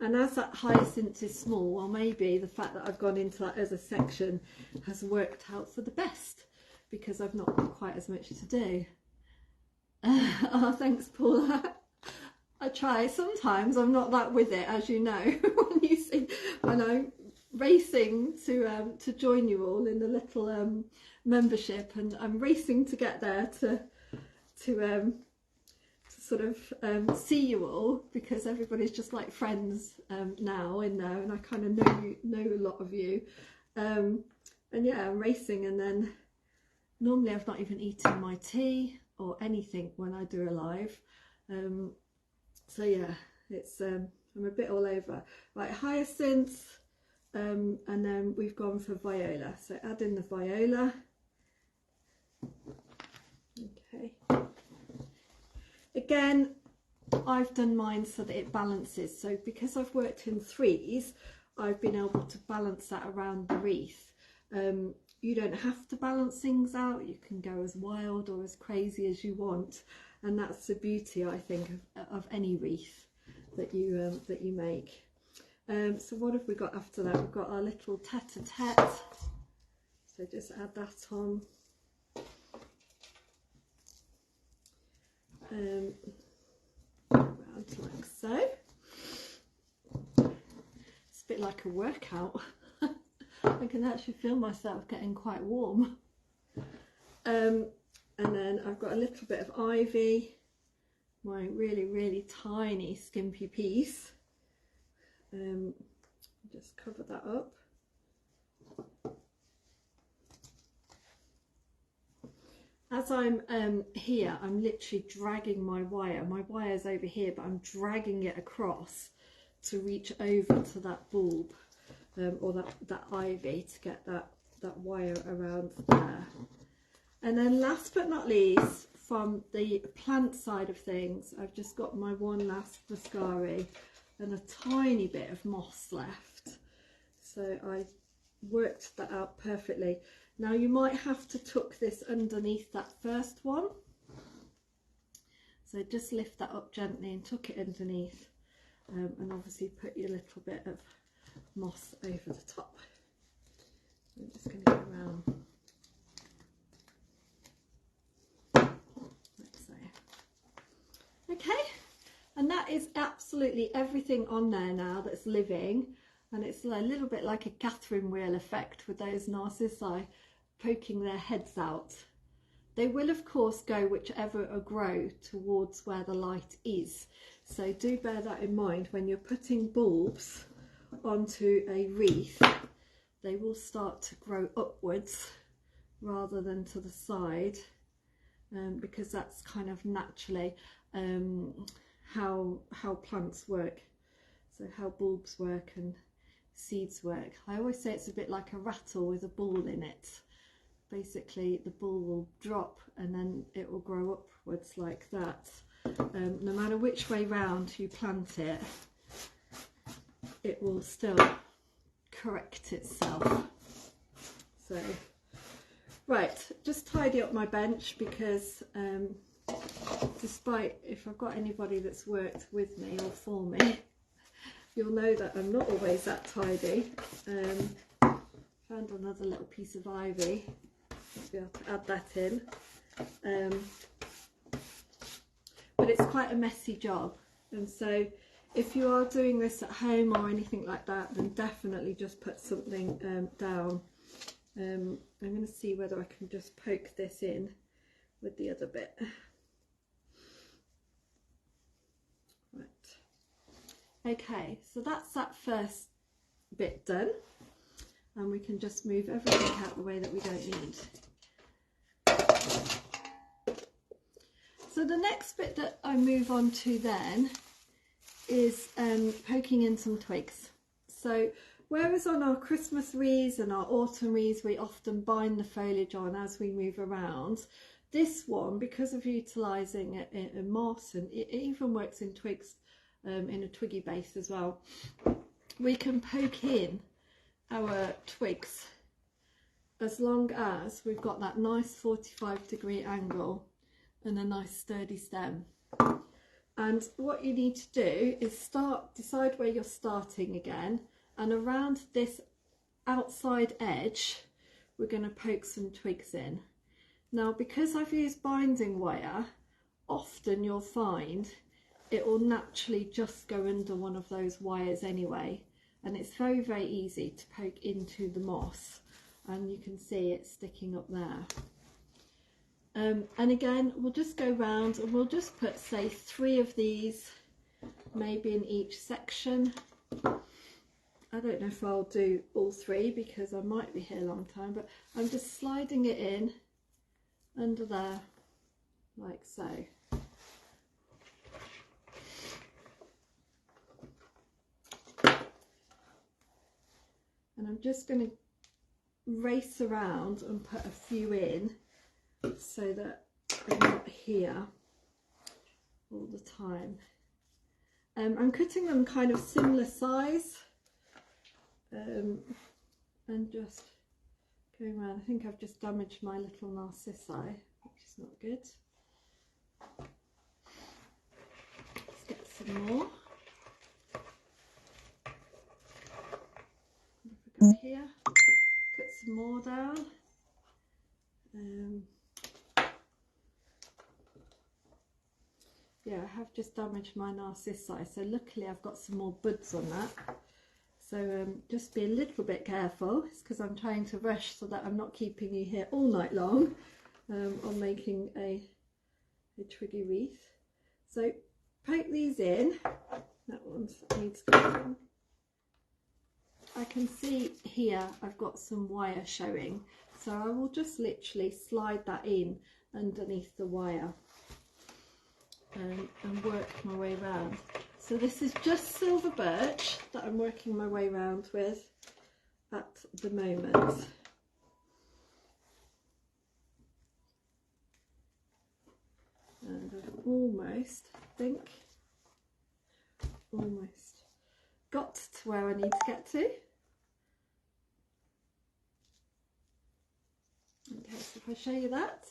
and as that hyacinth is small, well, maybe the fact that I've gone into that as a section has worked out for the best, because I've not got quite as much to do. Oh, thanks, Paula. I try. Sometimes I'm not that with it, as you know. When you see, when I'm racing to join you all in the little membership, and I'm racing to get there to sort of see you all, because everybody's just like friends now in there, and I kind of know a lot of you. And yeah, I'm racing, and then normally I've not even eaten my tea or anything when I do a live. So yeah, it's I'm a bit all over. Right, hyacinth, and then we've gone for viola. So add in the viola. Okay. Again, I've done mine so that it balances. So because I've worked in threes, I've been able to balance that around the wreath. You don't have to balance things out. You can go as wild or as crazy as you want. And that's the beauty, I think, of any wreath that you make. So what have we got after that? We've got our little tete-a-tete. So just add that on. Around like so. It's a bit like a workout. I can actually feel myself getting quite warm. And then I've got a little bit of ivy, my really tiny skimpy piece. Just cover that up. As I'm here, I'm literally dragging my wire. My wire's over here, but I'm dragging it across to reach over to that bulb, or that ivy, to get that wire around there. And then last but not least, from the plant side of things, I've just got my one last mascari and a tiny bit of moss left. So I worked that out perfectly. Now you might have to tuck this underneath that first one. So just lift that up gently and tuck it underneath, and obviously put your little bit of moss over the top. I'm just going to go around. Okay, and that is absolutely everything on there now that's living, and it's a little bit like a Catherine wheel effect with those narcissi poking their heads out. They will of course go whichever or grow towards where the light is, so do bear that in mind when you're putting bulbs onto a wreath. They will start to grow upwards rather than to the side, because that's kind of naturally how plants work, so how bulbs work and seeds work. I always say it's a bit like a rattle with a ball in it. Basically the ball will drop and then it will grow upwards like that. No matter which way round you plant it, it will still correct itself. So right, just tidy up my bench, because despite, if I've got anybody that's worked with me or for me, you'll know that I'm not always that tidy. Found another little piece of ivy, I'll be able to add that in. But it's quite a messy job, and so if you are doing this at home or anything like that, then definitely just put something down. I'm going to see whether I can just poke this in with the other bit. Right. Okay, so that's that first bit done, and we can just move everything out the way that we don't need. So the next bit that I move on to then is poking in some twigs. So whereas on our Christmas wreaths and our autumn wreaths we often bind the foliage on as we move around, this one, because of utilising it in moss, and it even works in twigs, in a twiggy base as well, we can poke in our twigs as long as we've got that nice 45-degree angle and a nice sturdy stem. And what you need to do is decide where you're starting again, and around this outside edge we're going to poke some twigs in. Now, because I've used binding wire, often you'll find it will naturally just go under one of those wires anyway, and it's very, very easy to poke into the moss, and you can see it sticking up there. And again, we'll just go round and we'll just put, say, 3 of these maybe in each section. I don't know if I'll do all 3 because I might be here a long time, but I'm just sliding it in under there like so. And I'm just going to race around and put a few in so that they're not here all the time. I'm cutting them kind of similar size, and just going around. I think I've just damaged my little narcissi, which is not good. Let's get some more. If I go here, cut some more down. Yeah, I have just damaged my narcissi, so luckily I've got some more buds on that. So just be a little bit careful. It's because I'm trying to rush so that I'm not keeping you here all night long on making a twiggy wreath. So poke these in. That one needs going. I can see here I've got some wire showing, so I will just literally slide that in underneath the wire and work my way around. So this is just silver birch that I'm working my way around with at the moment. And I've almost got to where I need to get to. Okay, so if I show you that.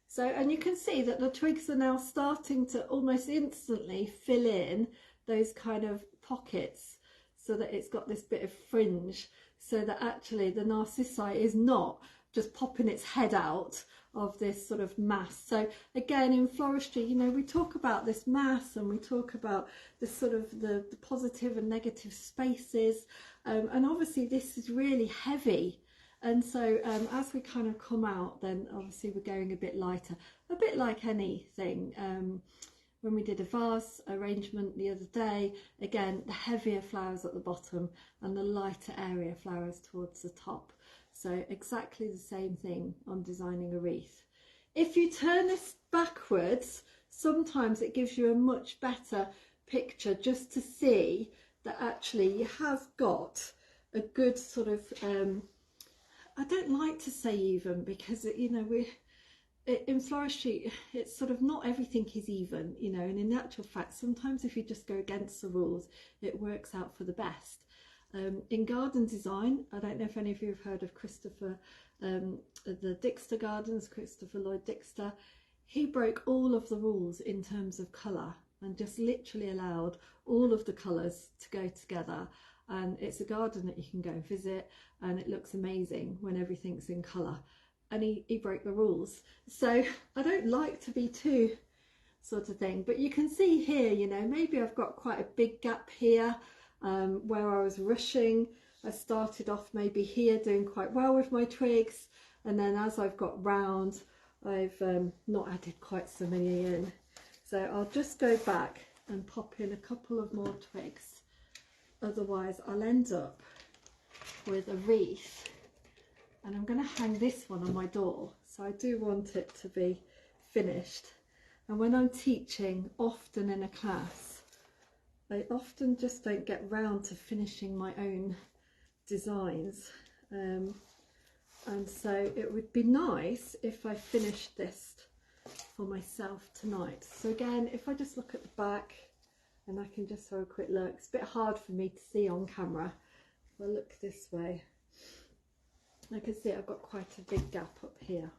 So, and you can see that the twigs are now starting to almost instantly fill in those kind of pockets so that it's got this bit of fringe, so that actually the narcissi is not just popping its head out of this sort of mass. So again, in floristry, you know, we talk about this mass and we talk about this sort of the positive and negative spaces, and obviously this is really heavy. And so as we kind of come out, then obviously we're going a bit lighter, a bit like anything. When we did a vase arrangement the other day, again, the heavier flowers at the bottom and the lighter area flowers towards the top. So exactly the same thing on designing a wreath. If you turn this backwards, sometimes it gives you a much better picture just to see that actually you have got a good sort of, I don't like to say even, because, you know, in floristry, it's sort of not everything is even, you know, and in actual fact, sometimes if you just go against the rules, it works out for the best. In garden design, I don't know if any of you have heard of Christopher, the Dixter Gardens, Christopher Lloyd Dixter. He broke all of the rules in terms of colour and just literally allowed all of the colours to go together. And it's a garden that you can go and visit, and it looks amazing when everything's in colour. And he broke the rules. So I don't like to be too sort of thing, but you can see here, you know, maybe I've got quite a big gap here where I was rushing. I started off maybe here doing quite well with my twigs, and then as I've got round, I've not added quite so many in. So I'll just go back and pop in a couple of more twigs. Otherwise I'll end up with a wreath, and I'm going to hang this one on my door, so I do want it to be finished. And when I'm teaching, often in a class, I often just don't get round to finishing my own designs, and so it would be nice if I finished this for myself tonight. So again, if I just look at the back and I can just have a quick look. It's a bit hard for me to see on camera. If I look this way, I can see I've got quite a big gap up here.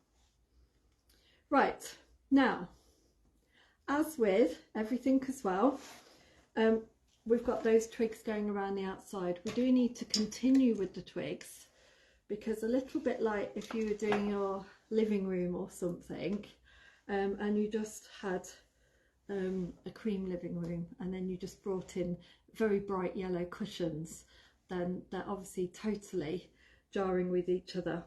Right, now, as with everything as well, we've got those twigs going around the outside. We do need to continue with the twigs, because a little bit like if you were doing your living room or something, and you just had a cream living room, and then you just brought in very bright yellow cushions, then they're obviously totally jarring with each other.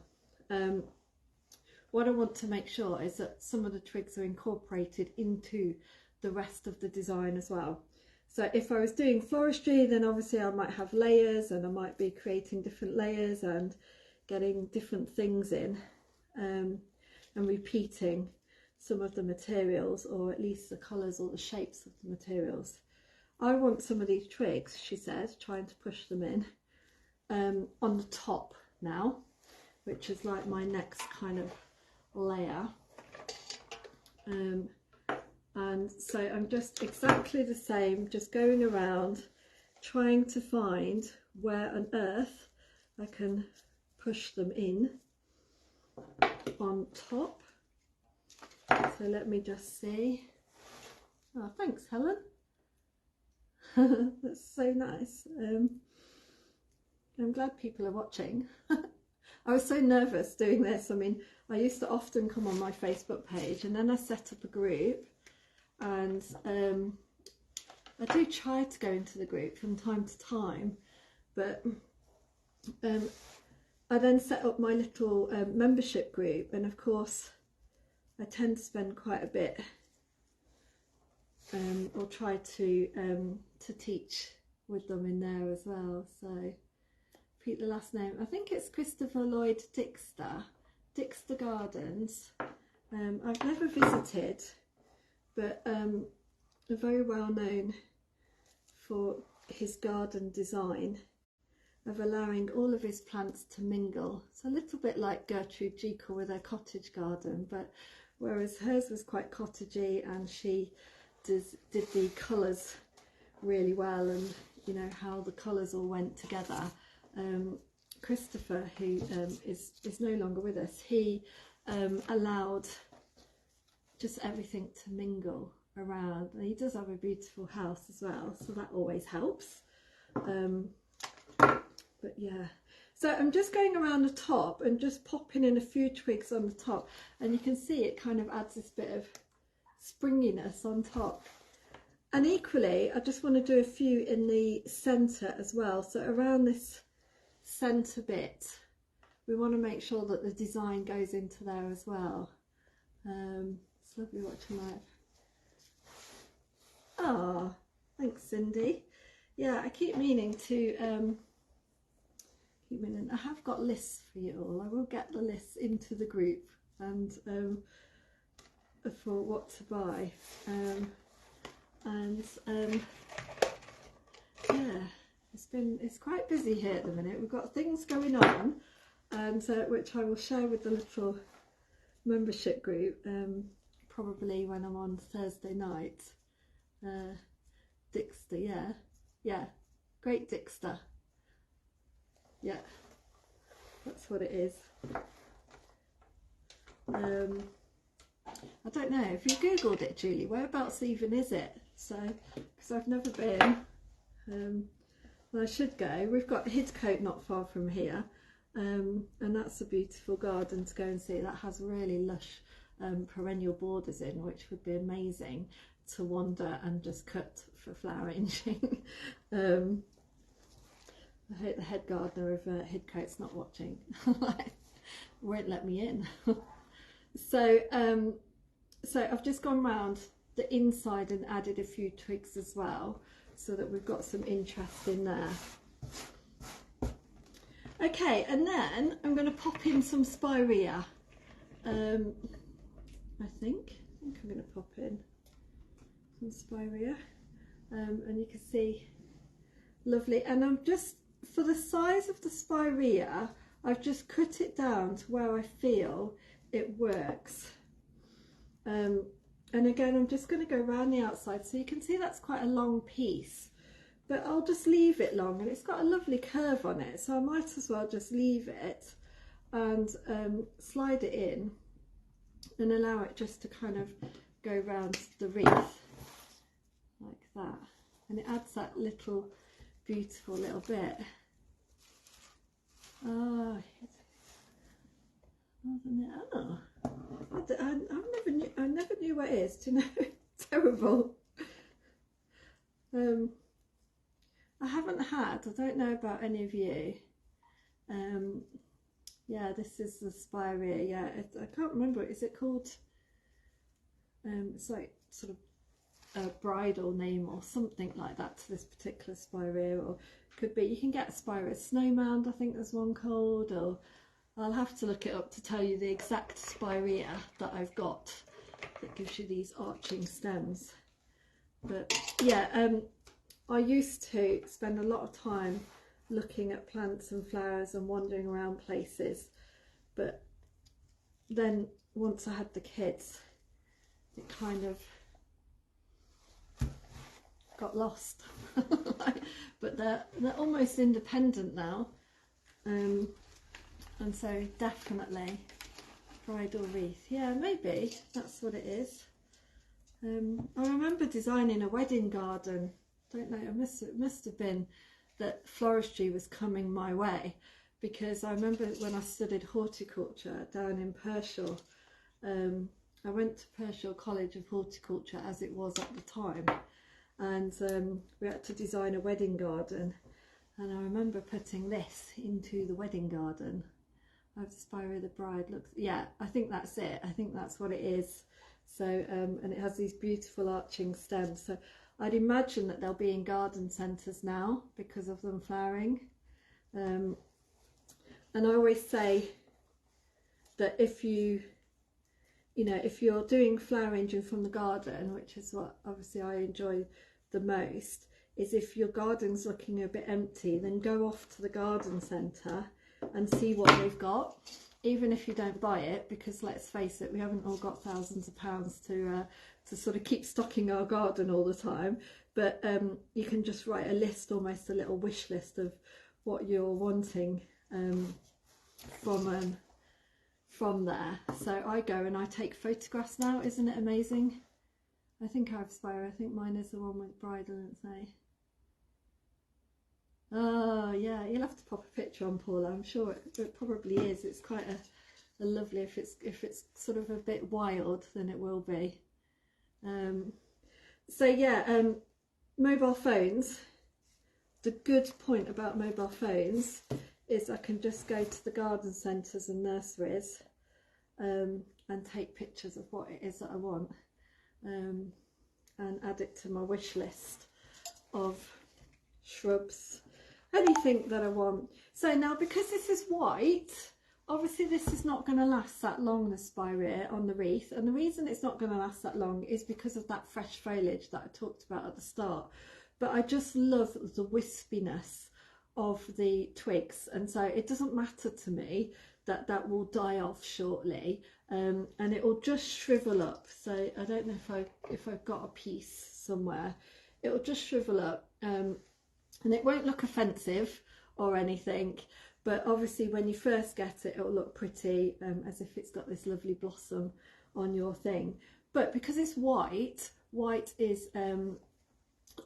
What I want to make sure is that some of the twigs are incorporated into the rest of the design as well. So if I was doing floristry, then obviously I might have layers, and I might be creating different layers and getting different things in, and repeating some of the materials, or at least the colours or the shapes of the materials. I want some of these twigs, she said, trying to push them in on the top now, which is like my next kind of layer. And so I'm just exactly the same, just going around trying to find where on earth I can push them in on top. So let me just see. Oh, thanks, Helen. That's so nice. I'm glad people are watching. I was so nervous doing this. I mean, I used to often come on my Facebook page, and then I set up a group, and I do try to go into the group from time to time, but I then set up my little membership group, and of course I tend to spend quite a bit, or try to teach with them in there as well. So repeat the last name. I think it's Christopher Lloyd Dixter Gardens. I've never visited, but very well known for his garden design of allowing all of his plants to mingle. It's a little bit like Gertrude Jekyll with her cottage garden, but whereas hers was quite cottagey, and she did the colours really well, and you know how the colours all went together. Christopher, who is no longer with us, he allowed just everything to mingle around, and he does have a beautiful house as well, so that always helps. But yeah, so I'm just going around the top and just popping in a few twigs on the top, and you can see it kind of adds this bit of springiness on top. And equally, I just want to do a few in the centre as well. So around this centre bit, we want to make sure that the design goes into there as well. It's lovely watching live. Ah, thanks, Cindy. Yeah, I keep meaning to I have got lists for you all. I will get the lists into the group, and for what to buy, yeah, it's quite busy here at the minute. We've got things going on, and which I will share with the little membership group, probably when I'm on Thursday night. Dixter, yeah, Great Dixter. Yeah, that's what it is. I don't know, if you googled it, Julie, whereabouts even is it? So, because I've never been, and I should go. We've got Hidcote not far from here, and that's a beautiful garden to go and see. That has really lush perennial borders in, which would be amazing to wander and just cut for flower arranging. I hope the head gardener of Hidcote's not watching. Won't let me in. So I've just gone round the inside and added a few twigs as well, so that we've got some interest in there. Okay, and then I'm going to pop in some spirea. I think I'm going to pop in some spirea, and you can see, lovely. And I'm just, for the size of the spirea, I've just cut it down to where I feel it works. And again, I'm just going to go around the outside, so you can see that's quite a long piece, but I'll just leave it long, and it's got a lovely curve on it, so I might as well just leave it and slide it in and allow it just to kind of go around the wreath like that, and it adds that little beautiful little bit. Oh, oh. I never knew what it is. Do you know? Terrible. I haven't had, I don't know about any of you. Yeah, this is the spirea. Yeah, I can't remember. Is it called? It's like sort of a bridal name or something like that to this particular spirea, or could be. You can get a spirea snowmound. I think there's one called, or I'll have to look it up to tell you the exact spirea that I've got that gives you these arching stems. But yeah, I used to spend a lot of time looking at plants and flowers and wandering around places, but then once I had the kids, it kind of got lost. But they're almost independent now, and so definitely bridal wreath. Yeah, maybe that's what it is. I remember designing a wedding garden. Don't know, it must have been that Floristry was coming my way, because I remember when I studied horticulture down in Pershore, I went to Pershore College of Horticulture as it was at the time, and we had to design a wedding garden, and I remember putting this into the wedding garden. I've Spirea the Bride. Looks, yeah, I think that's it. I think that's what it is. So and it has these beautiful arching stems, so I'd imagine that they'll be in garden centres now because of them flowering. And I always say that if you're doing flower arranging from the garden, which is what obviously I enjoy the most, is if your garden's looking a bit empty, then go off to the garden centre and see what they've got, even if you don't buy it, because let's face it, we haven't all got thousands of pounds to sort of keep stocking our garden all the time. But you can just write a list, almost a little wish list of what you're wanting from there. So I go and I take photographs now. Isn't it amazing? I think I have Spirea. I think mine is the one with bridal, isn't it? Oh yeah, you'll have to pop a picture on, Paula. I'm sure it probably is. It's quite a lovely, if it's sort of a bit wild, then it will be. So yeah, mobile phones. The good point about mobile phones is I can just go to the garden centres and nurseries and take pictures of what it is that I want, and add it to my wish list of shrubs, anything that I want. So now, because this is white, obviously this is not going to last that long, the spirea on the wreath, and the reason it's not going to last that long is because of that fresh foliage that I talked about at the start. But I just love the wispiness of the twigs, and so it doesn't matter to me that that will die off shortly, and it will just shrivel up. So I don't know if I've got a piece somewhere. It will just shrivel up, and it won't look offensive or anything, but obviously when you first get it, it'll look pretty, as if it's got this lovely blossom on your thing. But because it's white, white is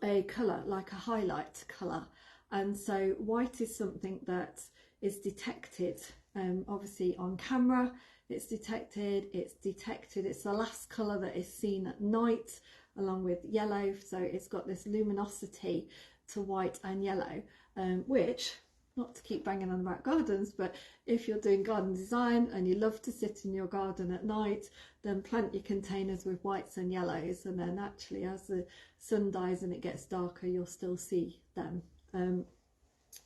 a colour, like a highlight colour, and so white is something that is detected, obviously on camera. It's detected, it's the last colour that is seen at night, along with yellow, so it's got this luminosity to white and yellow, which, not to keep banging on about gardens, but if you're doing garden design and you love to sit in your garden at night, then plant your containers with whites and yellows, and then actually as the sun dies and it gets darker, you'll still see them.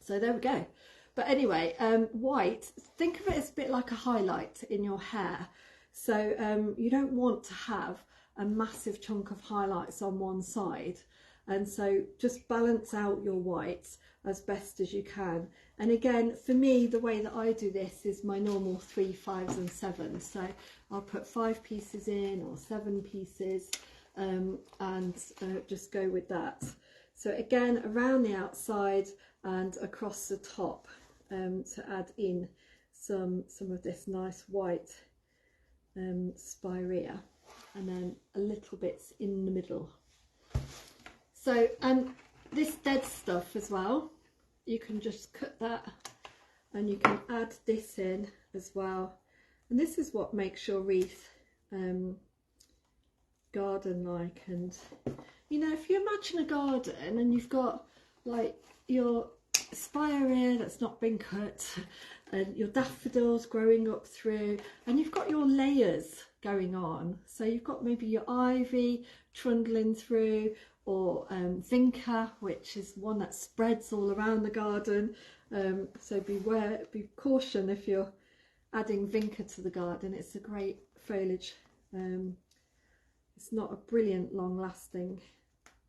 So there we go. But anyway, white, think of it as a bit like a highlight in your hair. So you don't want to have a massive chunk of highlights on one side, and so just balance out your whites as best as you can. And again, for me, the way that I do this is my normal 3, 5s and 7s. So I'll put 5 pieces in or 7 pieces, and just go with that. So again, around the outside and across the top, to add in some of this nice white spirea, and then a little bits in the middle. So, and this dead stuff as well, you can just cut that and you can add this in as well. And this is what makes your wreath garden-like. And you know, if you imagine a garden and you've got like your spirea that's not been cut, and your daffodils growing up through, and you've got your layers going on. So you've got maybe your ivy trundling through, or vinca, which is one that spreads all around the garden. So be caution if you're adding vinca to the garden. It's a great foliage. It's not a brilliant long lasting,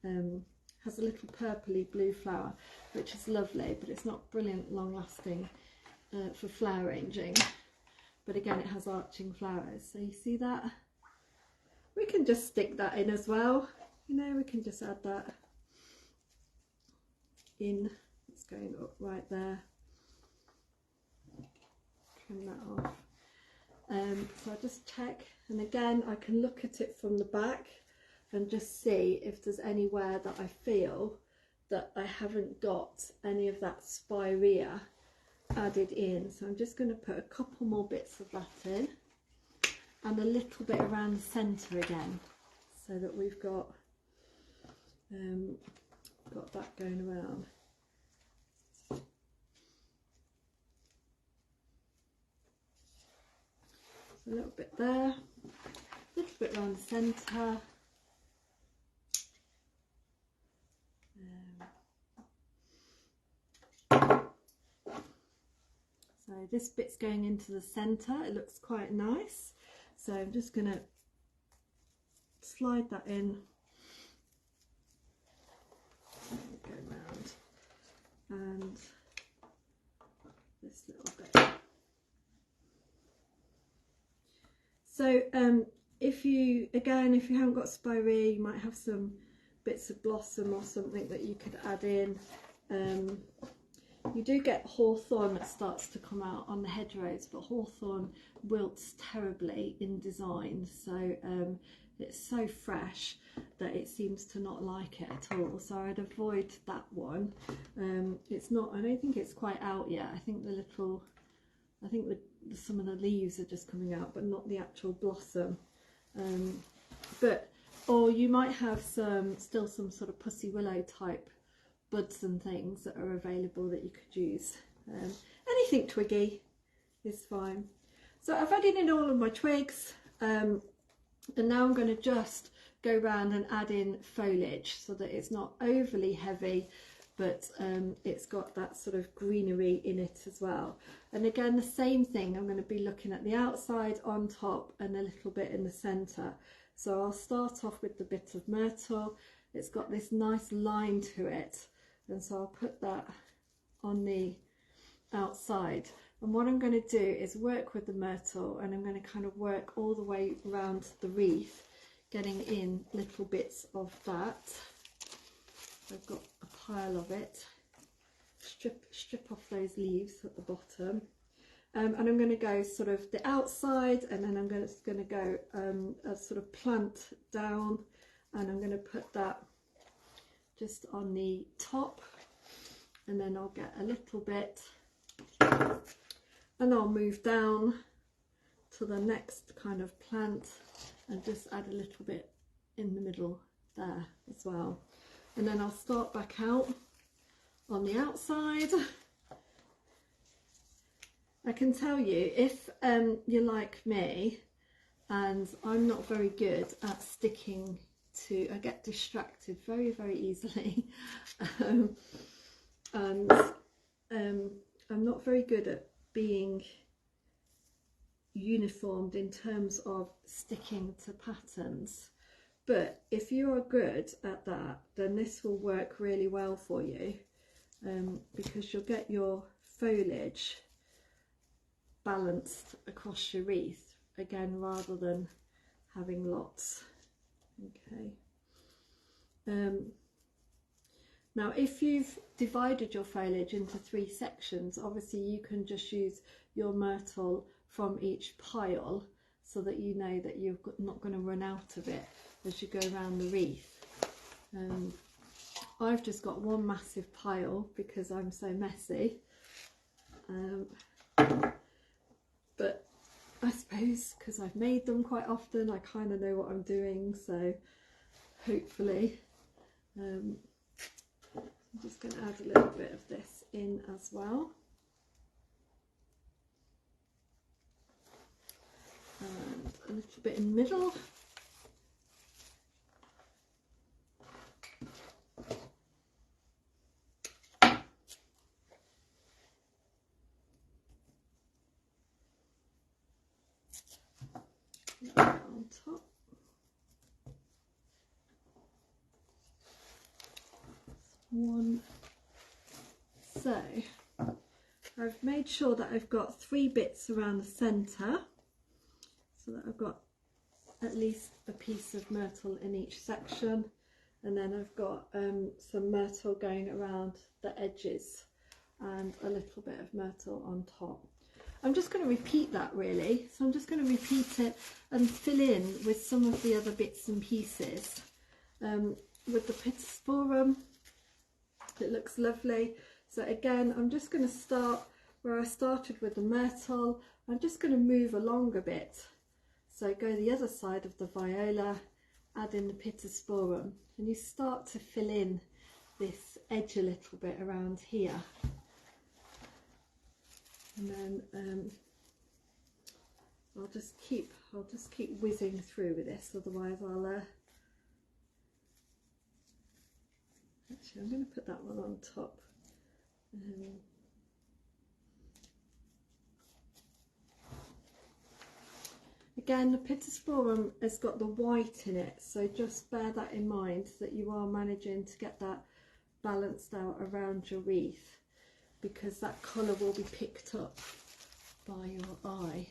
has a little purpley blue flower, which is lovely, but it's not brilliant long lasting for flower arranging. But again, it has arching flowers, so you see that. We can just stick that in as well, you know, we can just add that in. It's going up right there. Trim that off. So I just check, and again I can look at it from the back and just see if there's anywhere that I feel that I haven't got any of that spirea added in. So I'm just going to put a couple more bits of that in, and a little bit around the centre again, so that we've got that going around. So a little bit there, a little bit around the centre. So this bit's going into the centre, it looks quite nice. So I'm just going to slide that in, go around, and this little bit. So if you haven't got spirea, you might have some bits of blossom or something that you could add in. You do get hawthorn that starts to come out on the hedgerows, but hawthorn wilts terribly in design, so it's so fresh that it seems to not like it at all. So I'd avoid that one. It's not, I don't think it's quite out yet. I think some of the leaves are just coming out, but not the actual blossom. Or you might have still some sort of pussy willow type buds and things that are available that you could use. Anything twiggy is fine. So I've added in all of my twigs, and now I'm going to just go around and add in foliage so that it's not overly heavy, but it's got that sort of greenery in it as well. And again, the same thing, I'm going to be looking at the outside, on top, and a little bit in the centre. So I'll start off with the bit of myrtle. It's got this nice line to it, and so I'll put that on the outside. And what I'm going to do is work with the myrtle, and I'm going to kind of work all the way around the wreath, getting in little bits of that. I've got a pile of it. Strip off those leaves at the bottom, and I'm going to go sort of the outside, and then I'm just going to go a sort of plant down, and I'm going to put that just on the top, and then I'll get a little bit, and I'll move down to the next kind of plant and just add a little bit in the middle there as well. And then I'll start back out on the outside. I can tell you, if you're like me, and I'm not very good at sticking to, I get distracted very, very easily, and I'm not very good at being uniformed in terms of sticking to patterns. But if you are good at that, then this will work really well for you, because you'll get your foliage balanced across your wreath again, rather than having lots. Okay. Now if you've divided your foliage into 3 sections, obviously you can just use your myrtle from each pile, so that you know that you're not going to run out of it as you go around the wreath. I've just got one massive pile because I'm so messy, but I suppose because I've made them quite often, I kind of know what I'm doing, so hopefully I'm just going to add a little bit of this in as well. And a little bit in the middle. On top. One. So I've made sure that I've got 3 bits around the centre, so that I've got at least a piece of myrtle in each section, and then I've got some myrtle going around the edges and a little bit of myrtle on top. I'm just going to repeat that really, so I'm just going to repeat it and fill in with some of the other bits and pieces. With the Pittosporum, it looks lovely. So again, I'm just going to start where I started with the myrtle. I'm just going to move along a bit. So go the other side of the viola, add in the Pittosporum, and you start to fill in this edge a little bit around here. And then I'll just keep whizzing through with this, otherwise I'll actually I'm going to put that one on top. Again, the Pittosporum has got the white in it, so just bear that in mind, that you are managing to get that balanced out around your wreath, because that colour will be picked up by your eye.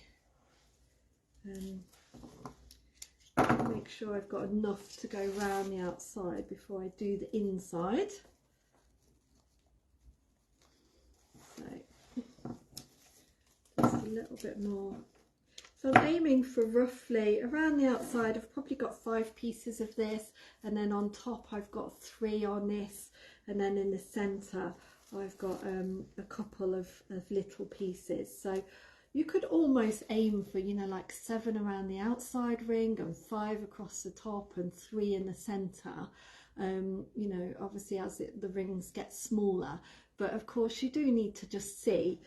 Make sure I've got enough to go round the outside before I do the inside. So just a little bit more. So I'm aiming for roughly around the outside. I've probably got 5 pieces of this, and then on top I've got 3 on this, and then in the centre I've got a couple of little pieces. So you could almost aim for, you know, like 7 around the outside ring and 5 across the top and 3 in the centre. You know, obviously as the rings get smaller, but of course you do need to just see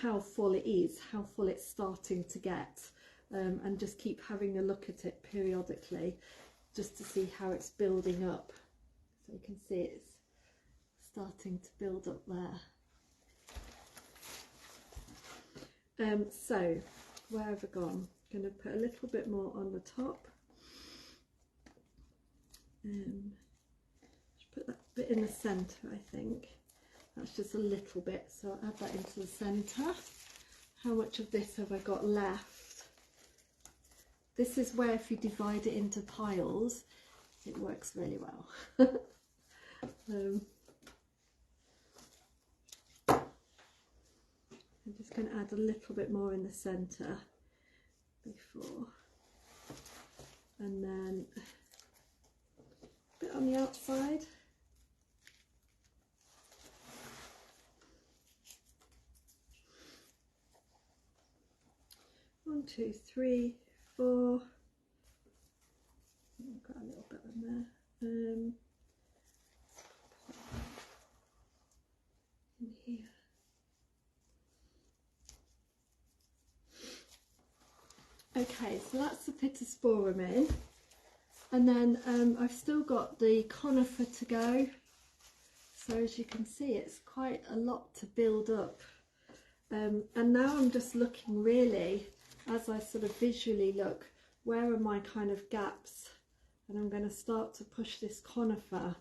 how full it is, how full it's starting to get, and just keep having a look at it periodically just to see how it's building up. So you can see it's starting to build up there. So where have I gone? I'm going to put a little bit more on the top. Put that bit in the centre, I think. That's just a little bit, so I'll add that into the centre. How much of this have I got left? This is where, if you divide it into piles, it works really well. I'm just going to add a little bit more in the centre before, and then a bit on the outside. One, two, three, four. I've got a little bit on there. In here. Okay, so that's the Pittosporum in, and then I've still got the conifer to go. So as you can see, it's quite a lot to build up, and now I'm just looking really, as I sort of visually look, where are my kind of gaps and I'm going to start to push this conifer,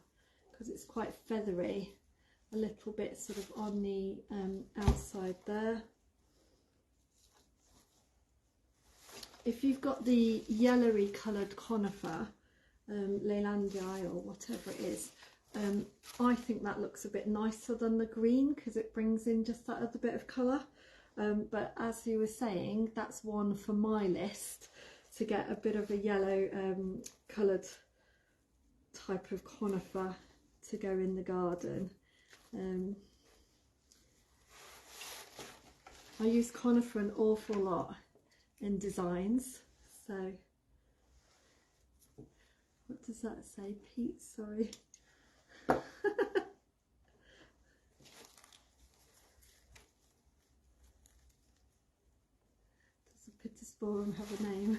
because it's quite feathery, a little bit sort of on the outside there. If you've got the yellowy coloured conifer, Leylandii or whatever it is, I think that looks a bit nicer than the green, because it brings in just that other bit of colour. But as you were saying, that's one for my list, to get a bit of a yellow coloured type of conifer to go in the garden. I use conifer an awful lot in designs. So what does that say, Pete? Sorry. Does a pittosporum have a name?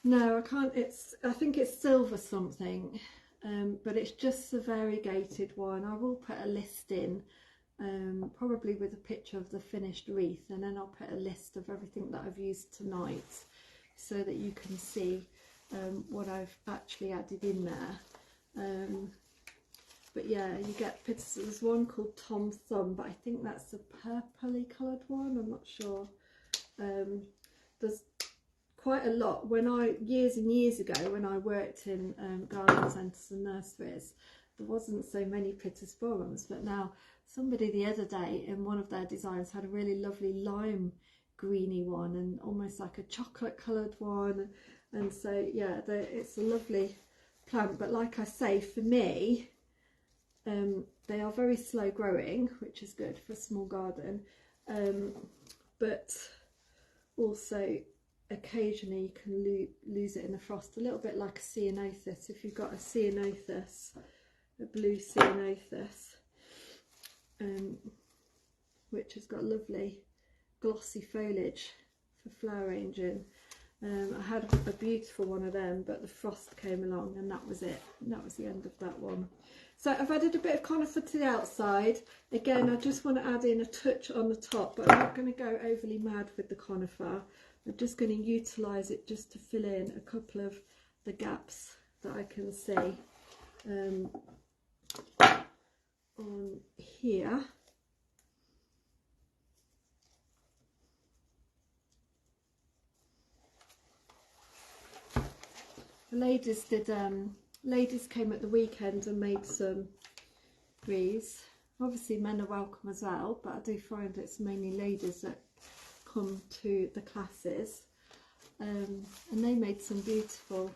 No, I can't. I think it's silver something, but it's just the variegated one. I will put a list in, probably with a picture of the finished wreath, and then I'll put a list of everything that I've used tonight, so that you can see what I've actually added in there. But yeah, you get there's one called Tom Thumb, but I think that's the purpley coloured one. I'm not sure. There's quite a lot. Years and years ago, when I worked in garden centres and nurseries, there wasn't so many pittosporums, but now somebody the other day in one of their designs had a really lovely lime greeny one, and almost like a chocolate coloured one. And so yeah, it's a lovely plant. But like I say, for me, they are very slow growing, which is good for a small garden, but also occasionally you can lose it in the frost, a little bit like a ceanothus. If you've got a ceanothus, a blue ceanothus, which has got lovely glossy foliage for flower arranging. I had a beautiful one of them, but the frost came along and that was it. That was the end of that one. So I've added a bit of conifer to the outside. Again, I just want to add in a touch on the top, but I'm not going to go overly mad with the conifer. I'm just going to utilise it just to fill in a couple of the gaps that I can see on here. The ladies came at the weekend and made some wreaths. Obviously men are welcome as well, but I do find it's mainly ladies that come to the classes, and they made some beautiful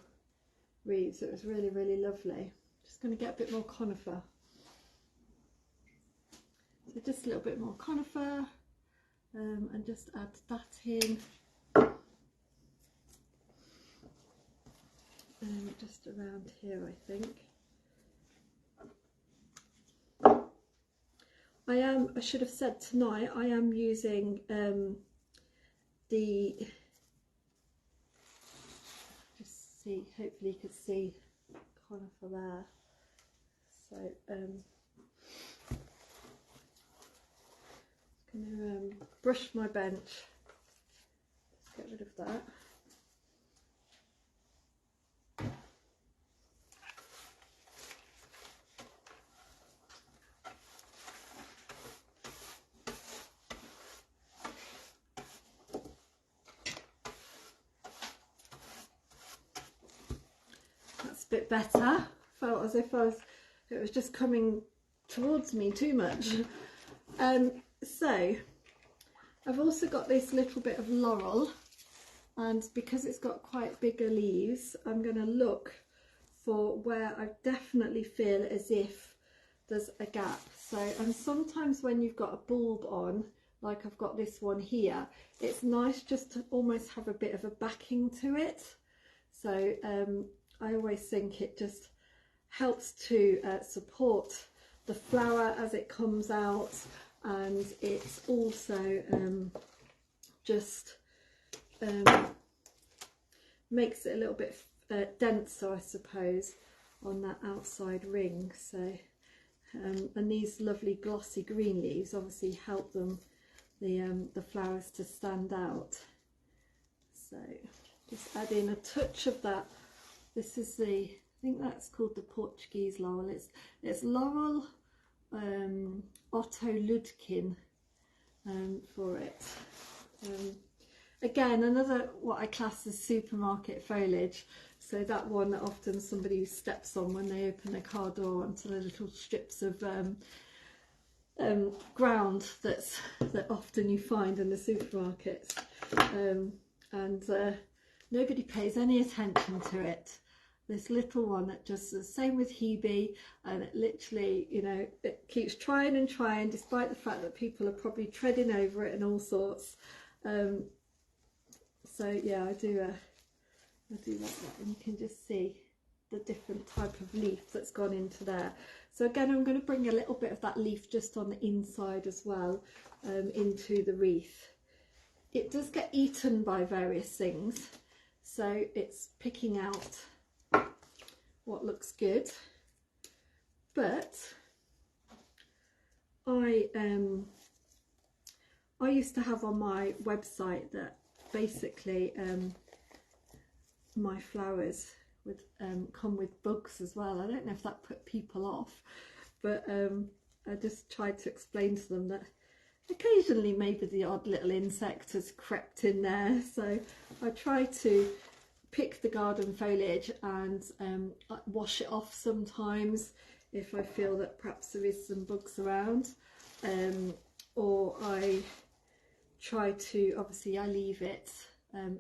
wreaths. It was really, really lovely. Just going to get a bit more conifer. So just a little bit more conifer, and just add that in. Just around here, I think. I should have said tonight, I am using just see, hopefully you could see conifer there. So I'm going to brush my bench, just get rid of that. Bit better. Felt as if it was just coming towards me too much. So I've also got this little bit of laurel, and because it's got quite bigger leaves, I'm going to look for where I definitely feel as if there's a gap. So, and sometimes when you've got a bulb on, like I've got this one here, it's nice just to almost have a bit of a backing to it. So I always think it just helps to support the flower as it comes out, and it's also just makes it a little bit denser, I suppose, on that outside ring. So and these lovely glossy green leaves obviously help them the flowers to stand out. So just add in a touch of that. This is the, I think that's called the Portuguese laurel. It's laurel Otto Ludkin for it. Again, another what I class as supermarket foliage. So that one that often somebody steps on when they open their car door onto the little strips of ground that often you find in the supermarkets, and nobody pays any attention to it. This little one that just the same with Hebe, and it literally, you know, it keeps trying and trying despite the fact that people are probably treading over it and all sorts. So yeah, I do like that, and you can just see the different type of leaf that's gone into there. So again, I'm going to bring a little bit of that leaf just on the inside as well, into the wreath. It does get eaten by various things, so it's picking out what looks good. But I used to have on my website that basically my flowers would come with bugs as well. I don't know if that put people off, but I just tried to explain to them that occasionally maybe the odd little insect has crept in there. So I try to pick the garden foliage and wash it off sometimes if I feel that perhaps there is some bugs around, or I try to, obviously I leave it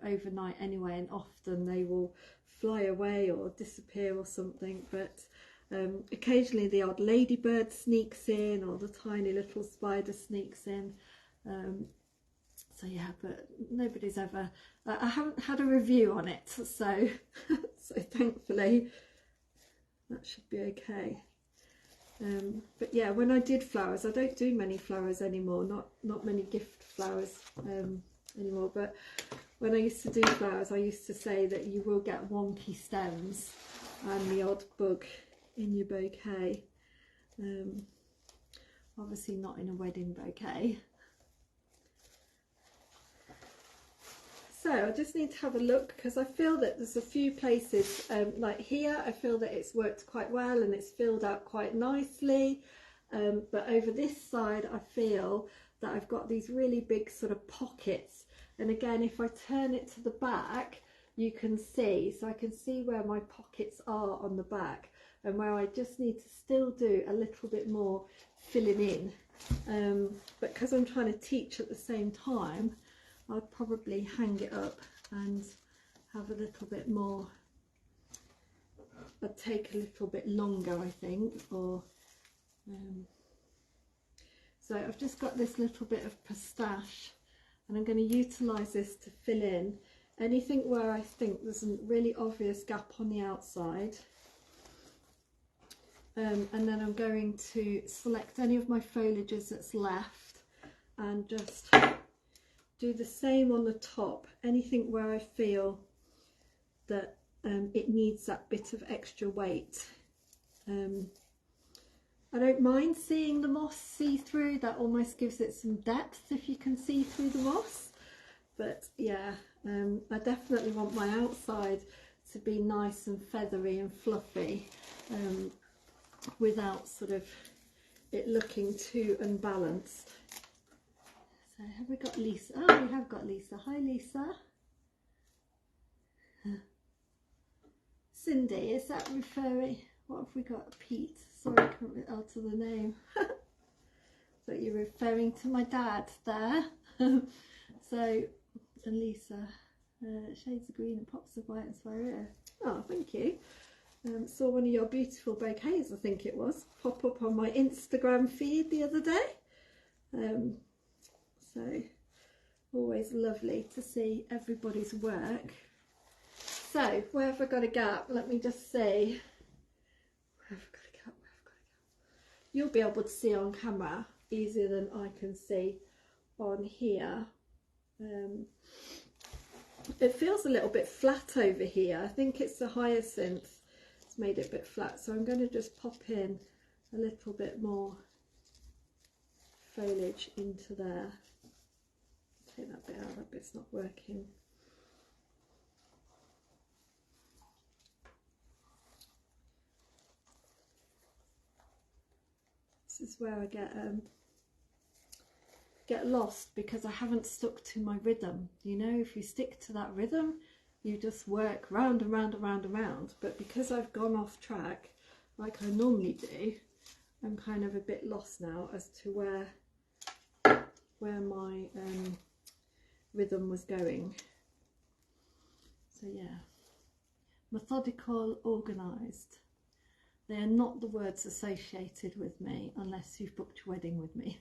overnight anyway, and often they will fly away or disappear or something, but occasionally the odd ladybird sneaks in, or the tiny little spider sneaks in. So yeah, but nobody's ever, I haven't had a review on it, so so thankfully that should be okay. But yeah, when I did flowers, I don't do many flowers anymore, not many gift flowers anymore, but when I used to do flowers, I used to say that you will get wonky stems and the odd bug in your bouquet. Obviously not in a wedding bouquet. So I just need to have a look, because I feel that there's a few places, like here, I feel that it's worked quite well and it's filled out quite nicely. But over this side, I feel that I've got these really big sort of pockets. And again, if I turn it to the back, you can see, so I can see where my pockets are on the back, and where I just need to still do a little bit more filling in. But because I'm trying to teach at the same time, I'd probably hang it up and have a little bit more, I'd take a little bit longer, I think, or so I've just got this little bit of pistache, and I'm going to utilise this to fill in anything where I think there's a really obvious gap on the outside. And then I'm going to select any of my foliages that's left and just do the same on the top, anything where I feel that it needs that bit of extra weight. I don't mind seeing the moss see through, that almost gives it some depth if you can see through the moss. But yeah, I definitely want my outside to be nice and feathery and fluffy, without sort of it looking too unbalanced. So have we got Lisa? Oh, we have got Lisa. Hi Lisa. Cindy, is that referring, what have we got? Pete, sorry I can't alter the name. So you're referring to my dad there. So, and Lisa, shades of green and pops of white and spirea. Oh, thank you. Saw one of your beautiful bouquets, I think it was, pop up on my Instagram feed the other day. So always lovely to see everybody's work. So where have I got a gap? Let me just see. Where have I got a gap? Where have I got a gap? You'll be able to see on camera easier than I can see on here. It feels a little bit flat over here. I think it's the hyacinth. It's made it a bit flat, so I'm going to just pop in a little bit more foliage into there. Take that bit out, that bit's not working. is where I get lost, because I haven't stuck to my rhythm. You know, if you stick to that rhythm, you just work round and round and round and round. But because I've gone off track like I normally do, I'm kind of a bit lost now as to where my rhythm was going. So yeah, methodical, organised. They are not the words associated with me unless you've booked your wedding with me.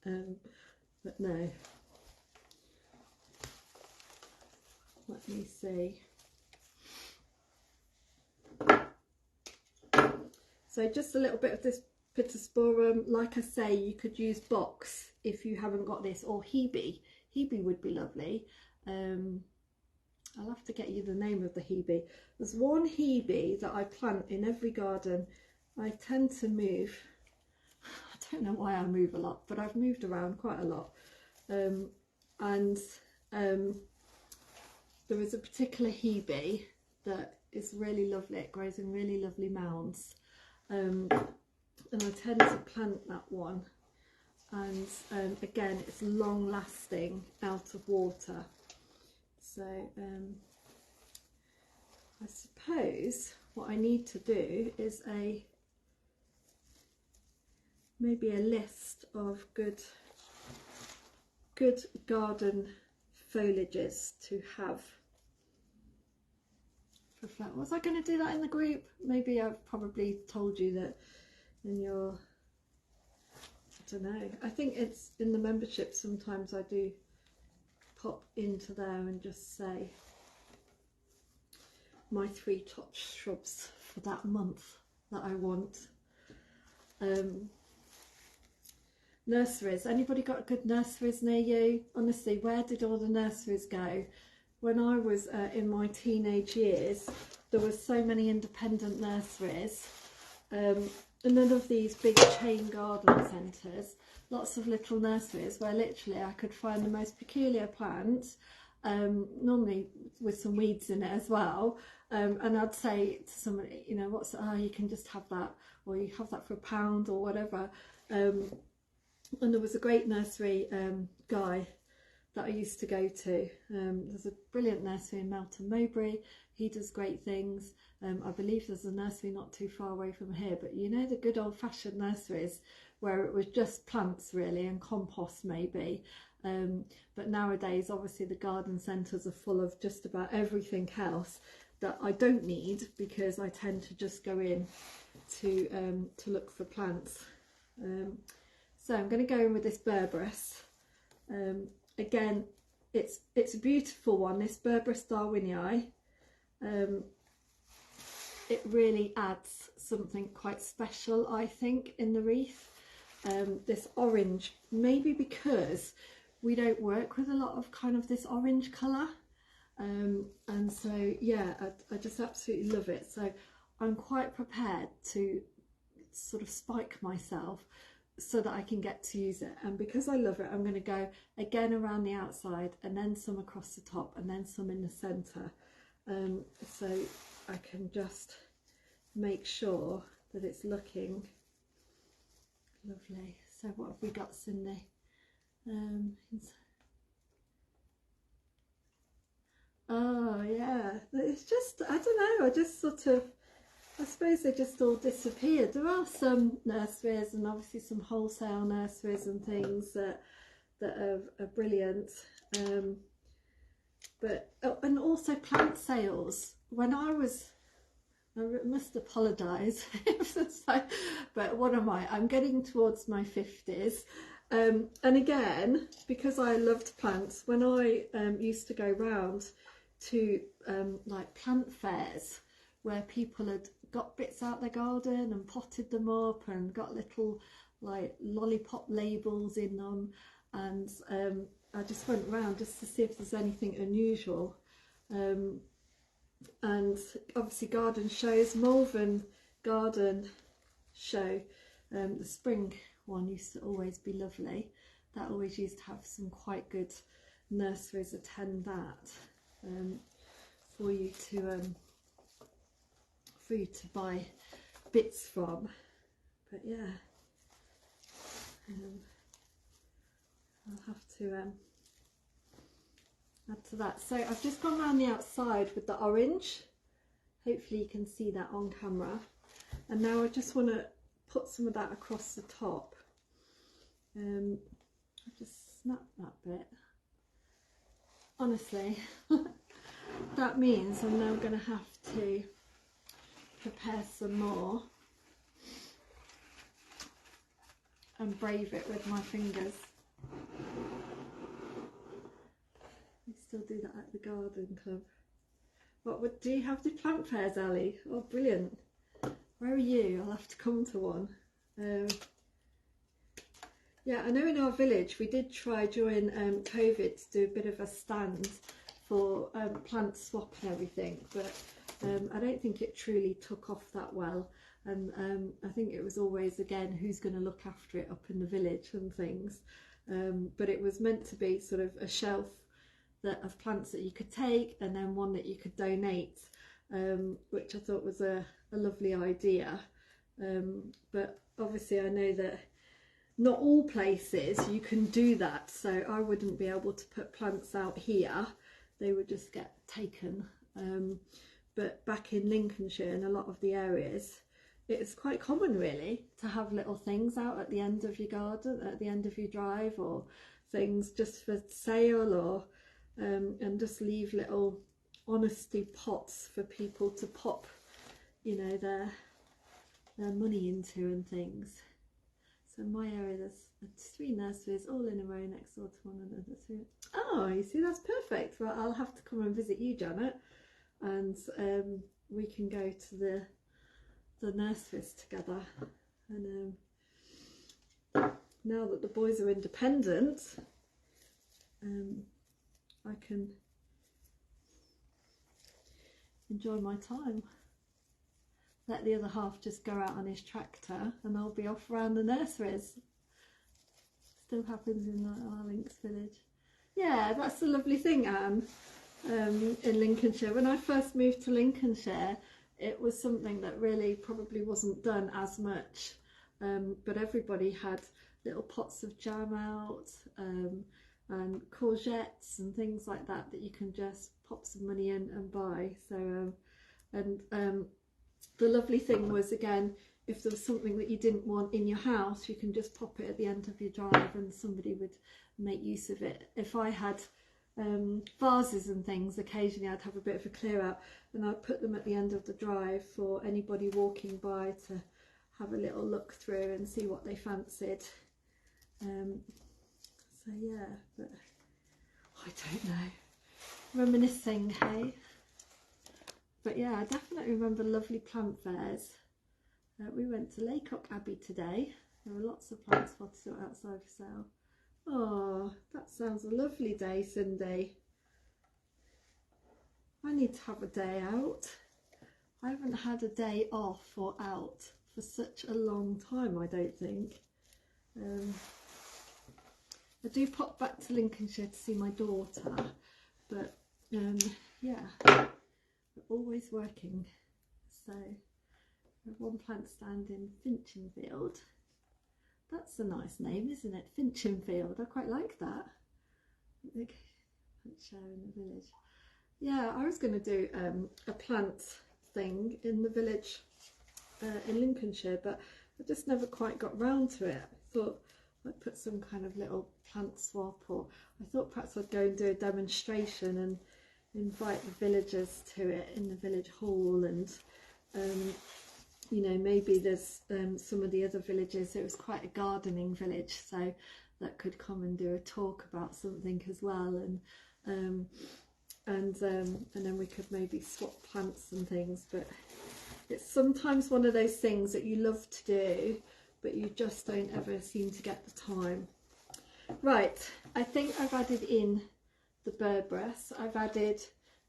But no. Let me see. So just a little bit of this Pittosporum. Like I say, you could use box if you haven't got this, or Hebe. Hebe would be lovely. I'll have to get you the name of the Hebe. There's one Hebe that I plant in every garden. I tend to move. I don't know why I move a lot, but I've moved around quite a lot. There is a particular Hebe that is really lovely. It grows in really lovely mounds. And I tend to plant that one. And again, it's long lasting, out of water. So I suppose what I need to do is maybe a list of good garden foliages to have for flower. Was I going to do that in the group? Maybe I've probably told you that in your, I don't know. I think it's in the membership. Sometimes I do pop into there and just say my 3 top shrubs for that month that I want. Nurseries. Anybody got good nurseries near you? Honestly, where did all the nurseries go? When I was in my teenage years, there were so many independent nurseries, and none of these big chain garden centres. Lots of little nurseries where literally I could find the most peculiar plants, normally with some weeds in it as well. And I'd say to somebody, you know, you can just have that, or you have that for £1 or whatever. And there was a great nursery guy that I used to go to. There's a brilliant nursery in Melton Mowbray. He does great things. I believe there's a nursery not too far away from here, but you know, the good old-fashioned nurseries where it was just plants really and compost maybe. But nowadays obviously the garden centres are full of just about everything else that I don't need, because I tend to just go in to look for plants. So I'm going to go in with this Berberis. Again, it's a beautiful one, this Berberis darwinii. It really adds something quite special, I think, in the wreath. This orange, maybe because we don't work with a lot of kind of this orange colour. And so, yeah, I just absolutely love it. So I'm quite prepared to sort of spike myself so that I can get to use it. And because I love it, I'm going to go again around the outside, and then some across the top, and then some in the centre. So I can just make sure that it's looking lovely. So what have we got, Cindy? Oh yeah, it's just, I don't know, I just sort of, I suppose they just all disappeared. There are some nurseries and obviously some wholesale nurseries and things that are brilliant. But and also plant sales. When I must apologise, but what am I? I'm getting towards my 50s. And again, because I loved plants, when I used to go round to like plant fairs where people had got bits out their garden and potted them up and got little like lollipop labels in them, and I just went around just to see if there's anything unusual. And obviously garden shows, Malvern Garden Show, the spring one used to always be lovely. That always used to have some quite good nurseries attend that, for you to buy bits from. but yeah, I'll have to add to that. So I've just gone around the outside with the orange. Hopefully you can see that on camera. And now I just want to put some of that across the top. I'll just snap that bit. Honestly, that means I'm now going to have to prepare some more and brave it with my fingers. We still do that at the garden club. What do you have the plant fairs, Ali? Oh, brilliant. Where are you? I'll have to come to one. Yeah, I know in our village we did try during COVID to do a bit of a stand for plant swap and everything, but I don't think it truly took off that well. And I think it was always, again, who's going to look after it up in the village and things. But it was meant to be sort of a shelf of plants that you could take, and then one that you could donate, which I thought was a lovely idea. But obviously I know that not all places you can do that, so I wouldn't be able to put plants out here. They would just get taken. But back in Lincolnshire and a lot of the areas, it's quite common really to have little things out at the end of your garden, at the end of your drive, or things just for sale, or and just leave little honesty pots for people to pop, you know, their money into and things. So in my area there's 3 nurseries all in a row next door to one another. So, oh, you see, that's perfect. Well, I'll have to come and visit you, Janet, and we can go to the nurseries together. And now that the boys are independent, I can enjoy my time. Let the other half just go out on his tractor and I'll be off around the nurseries. Still happens in our Links village. Yeah, that's the lovely thing, Anne, in Lincolnshire. When I first moved to Lincolnshire, it was something that really probably wasn't done as much, but everybody had little pots of jam out, and courgettes and things like that that you can just pop some money in and buy. So the lovely thing was, again, if there was something that you didn't want in your house, you can just pop it at the end of your drive and somebody would make use of it. If I had vases and things, occasionally I'd have a bit of a clear out and I'd put them at the end of the drive for anybody walking by to have a little look through and see what they fancied. So yeah, but I don't know, reminiscing, hey? But yeah, I definitely remember lovely plant fairs. We went to Laycock Abbey today. There were lots of plant spots outside for sale. Oh, that sounds a lovely day, Cindy. I need to have a day out. I haven't had a day off or out for such a long time, I don't think. I do pop back to Lincolnshire to see my daughter, but yeah, we're always working. So we have one plant stand in Finchinfield. That's a nice name, isn't it? Finchinfield. I quite like that. Plant share in the village. Yeah, I was going to do a plant thing in the village in Lincolnshire, but I just never quite got round to it. I thought I'd put some kind of little plant swap, or I thought perhaps I'd go and do a demonstration and invite the villagers to it in the village hall, and you know, maybe there's some of the other villages. It was quite a gardening village, so that could come and do a talk about something as well, and then we could maybe swap plants and things. But it's sometimes one of those things that you love to do, but you just don't ever seem to get the time. Right, I think I've added in the Berberis. I've added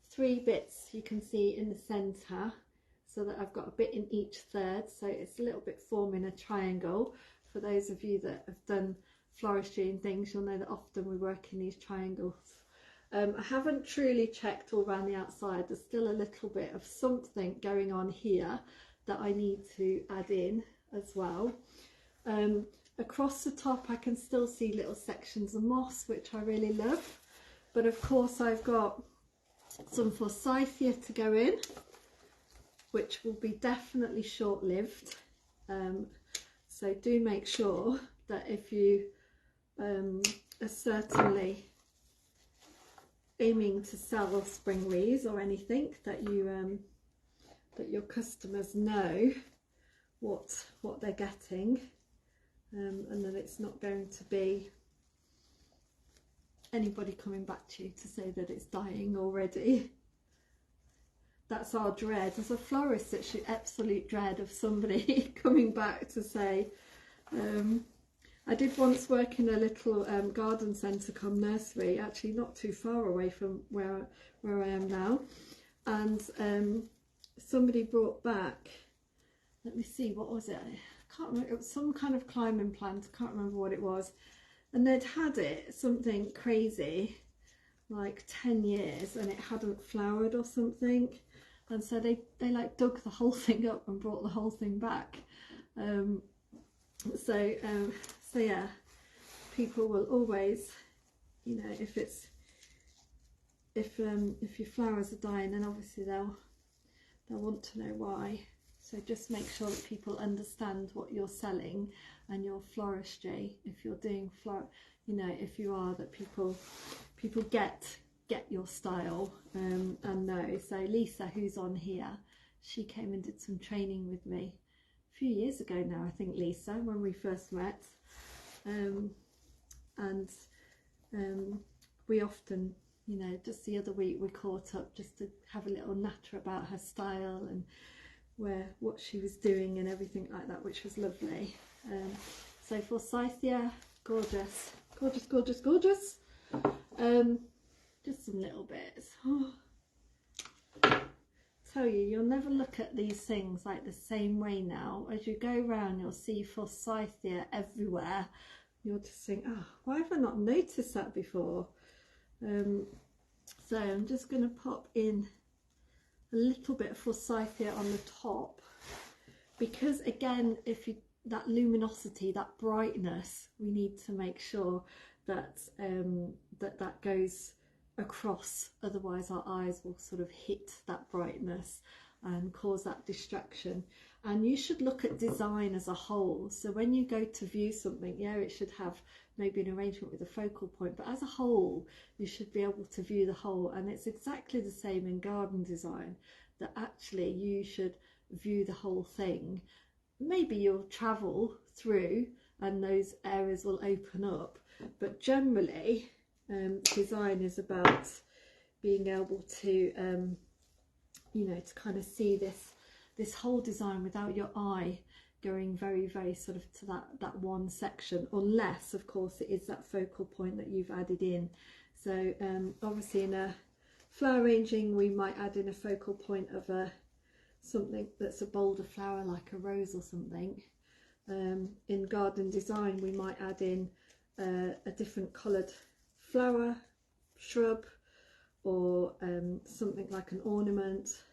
3 bits, you can see, in the centre, so that I've got a bit in each third, so it's a little bit forming a triangle. For those of you that have done floristry and things, you'll know that often we work in these triangles. I haven't truly checked all around the outside. There's still a little bit of something going on here that I need to add in. as well. Across the top I can still see little sections of moss, which I really love, but of course I've got some forsythia to go in, which will be definitely short-lived. So do make sure that if you are certainly aiming to sell spring wreaths or anything, that you that your customers know what they're getting, and that it's not going to be anybody coming back to you to say that it's dying already. That's our dread as a florist. It's the absolute dread of somebody coming back to say, I did once work in a little garden centre come nursery, actually not too far away from where I am now, and somebody brought back, let me see, what was it? I can't remember. It was some kind of climbing plant. I can't remember what it was, and they'd had it something crazy like 10 years and it hadn't flowered or something, and so they like dug the whole thing up and brought the whole thing back. So yeah, people will always, you know, if your flowers are dying, then obviously they'll want to know why. So just make sure that people understand what you're selling and your floristry. If you're doing you know, if you are, that people get your style and know. So Lisa, who's on here, she came and did some training with me a few years ago now, I think, Lisa, when we first met, and we often, you know, just the other week we caught up just to have a little natter about her style and what she was doing and everything like that, which was lovely. So forsythia, gorgeous, gorgeous, gorgeous, gorgeous. Just some little bits. Oh. Tell you, you'll never look at these things like the same way now. As you go around, you'll see forsythia everywhere. You'll just think, oh, why have I not noticed that before? So I'm just going to pop in a little bit of forsythia on the top, because again, that luminosity, that brightness, we need to make sure that that goes across, otherwise our eyes will sort of hit that brightness and cause that distraction. And you should look at design as a whole. So when you go to view something, yeah, it should have maybe an arrangement with a focal point, but as a whole you should be able to view the whole. And it's exactly the same in garden design, that actually you should view the whole thing. Maybe you'll travel through and those areas will open up, but generally design is about being able to you know, to kind of see this whole design without your eye going very, very sort of to that one section, unless of course it is that focal point that you've added in. So obviously in a flower arranging we might add in a focal point of something that's a bolder flower like a rose or something. In garden design we might add in a different coloured flower, shrub, or something like an ornament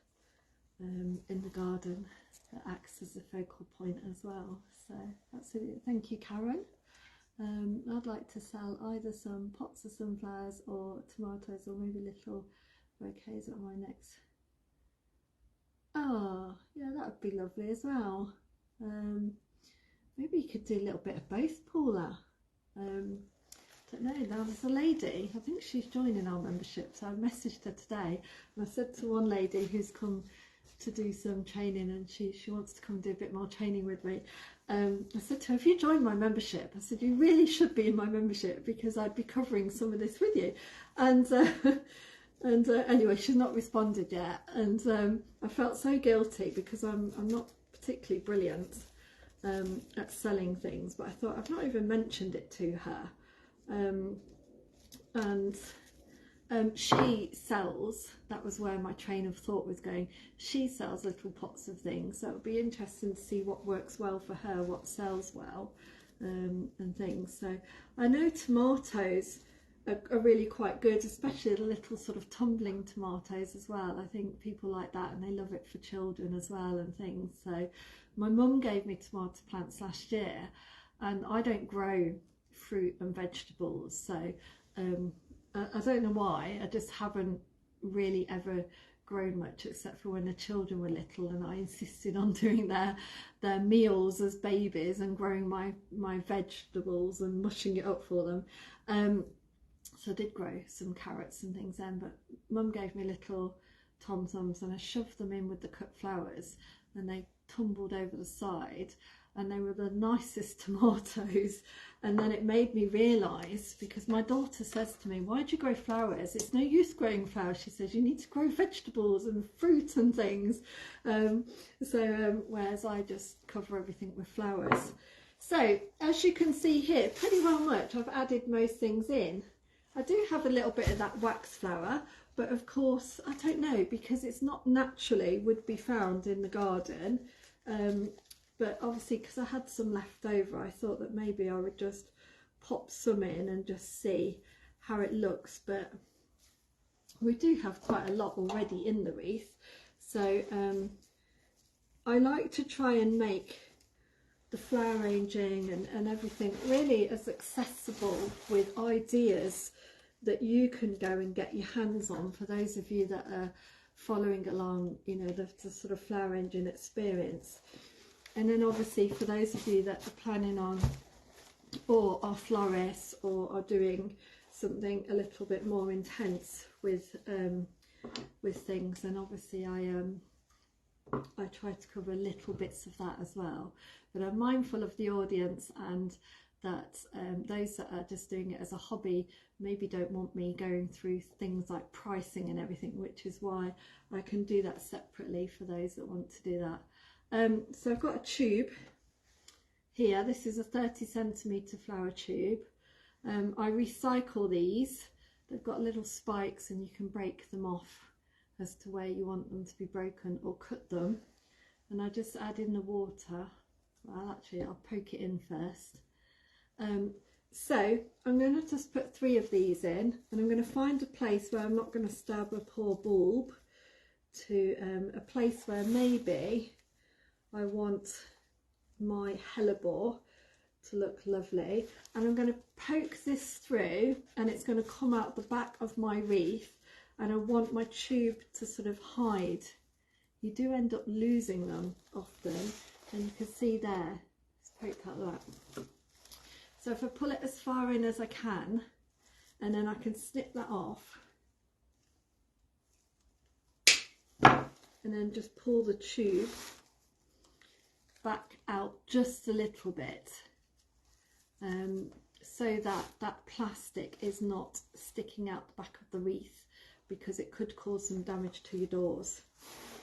in the garden that acts as a focal point as well. So absolutely, thank you, Karen. I'd like to sell either some pots of sunflowers or tomatoes, or maybe little bouquets at my next. Oh yeah, that would be lovely as well. Maybe you could do a little bit of both, Paula. Don't know, now there's a lady, I think she's joining our membership, so I messaged her today and I said to one lady who's come to do some training, and she wants to come and do a bit more training with me, I said to her, if you join my membership, I said, you really should be in my membership, because I'd be covering some of this with you. And anyway, she's not responded yet, and I felt so guilty because I'm not particularly brilliant at selling things, but I thought I've not even mentioned it to her. She sells, that was where my train of thought was going, she sells little pots of things, so it would be interesting to see what works well for her, what sells well, and things. So I know tomatoes are really quite good, especially the little sort of tumbling tomatoes as well. I think people like that, and they love it for children as well and things. So my mum gave me tomato plants last year, and I don't grow fruit and vegetables, so I don't know why. I just haven't really ever grown much, except for when the children were little and I insisted on doing their meals as babies and growing my vegetables and mushing it up for them. So I did grow some carrots and things then, but Mum gave me little tom-toms and I shoved them in with the cut flowers, and they tumbled over the side, and they were the nicest tomatoes. And then it made me realise, because my daughter says to me, why do you grow flowers? It's no use growing flowers. She says, you need to grow vegetables and fruit and things. Whereas I just cover everything with flowers. So as you can see here, pretty well much I've added most things in. I do have a little bit of that wax flower, but of course, I don't know, because it's not naturally would be found in the garden. But obviously, because I had some left over, I thought that maybe I would just pop some in and just see how it looks. But we do have quite a lot already in the wreath. So I like to try and make the flower arranging and everything really as accessible with ideas that you can go and get your hands on, for those of you that are following along, you know, the sort of flower arranging experience. And then obviously for those of you that are planning on, or are florists, or are doing something a little bit more intense with things, and obviously I try to cover little bits of that as well. But I'm mindful of the audience, and that those that are just doing it as a hobby maybe don't want me going through things like pricing and everything, which is why I can do that separately for those that want to do that. So I've got a tube here. This is a 30cm flower tube. I recycle these. They've got little spikes and you can break them off as to where you want them to be broken, or cut them. And I just add in the water. Well, actually I'll poke it in first. So I'm going to just put 3 of these in, and I'm going to find a place where I'm not going to stab a poor bulb, to a place where maybe I want my hellebore to look lovely, and I'm going to poke this through and it's going to come out the back of my wreath, and I want my tube to sort of hide. You do end up losing them often, and you can see there, it's poked out like that. So if I pull it as far in as I can, and then I can snip that off, and then just pull the tube back out just a little bit, so that that plastic is not sticking out the back of the wreath, because it could cause some damage to your doors.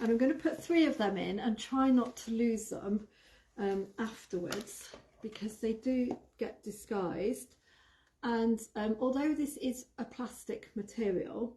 And I'm going to put 3 of them in and try not to lose them afterwards, because they do get disguised. And although this is a plastic material,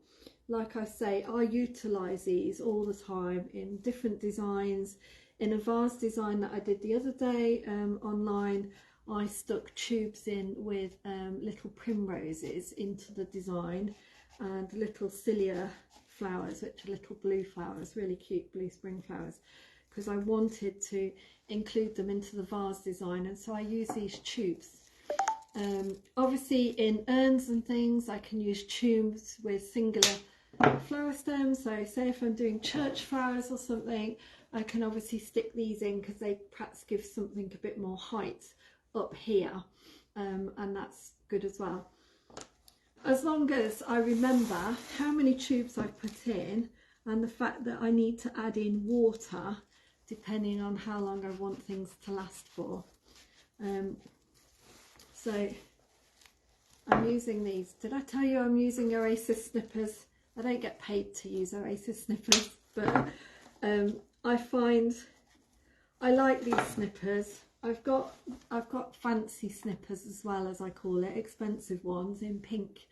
like I say, I utilise these all the time in different designs. In a vase design that I did the other day online, I stuck tubes in with little primroses into the design, and little cilia flowers, which are little blue flowers, really cute blue spring flowers, because I wanted to include them into the vase design. And so I use these tubes. Obviously in urns and things I can use tubes with singular flower stems. So say if I'm doing church flowers or something, I can obviously stick these in, because they perhaps give something a bit more height up here, and that's good as well. As long as I remember how many tubes I've put in, and the fact that I need to add in water depending on how long I want things to last for. So I'm using these. Did I tell you I'm using Oasis snippers? I don't get paid to use Oasis snippers, but I find I like these snippers. I've got fancy snippers as well, as I call it, expensive ones in pink.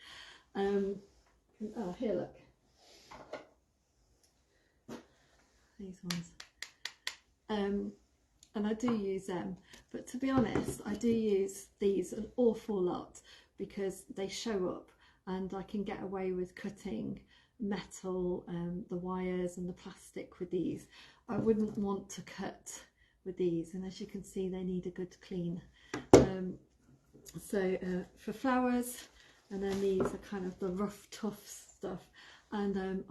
Oh, here, look. These ones. And I do use them, but to be honest, I do use these an awful lot, because they show up and I can get away with cutting metal, the wires and the plastic with these. I wouldn't want to cut with these, and as you can see they need a good clean. For flowers, and then these are kind of the rough tough stuff, and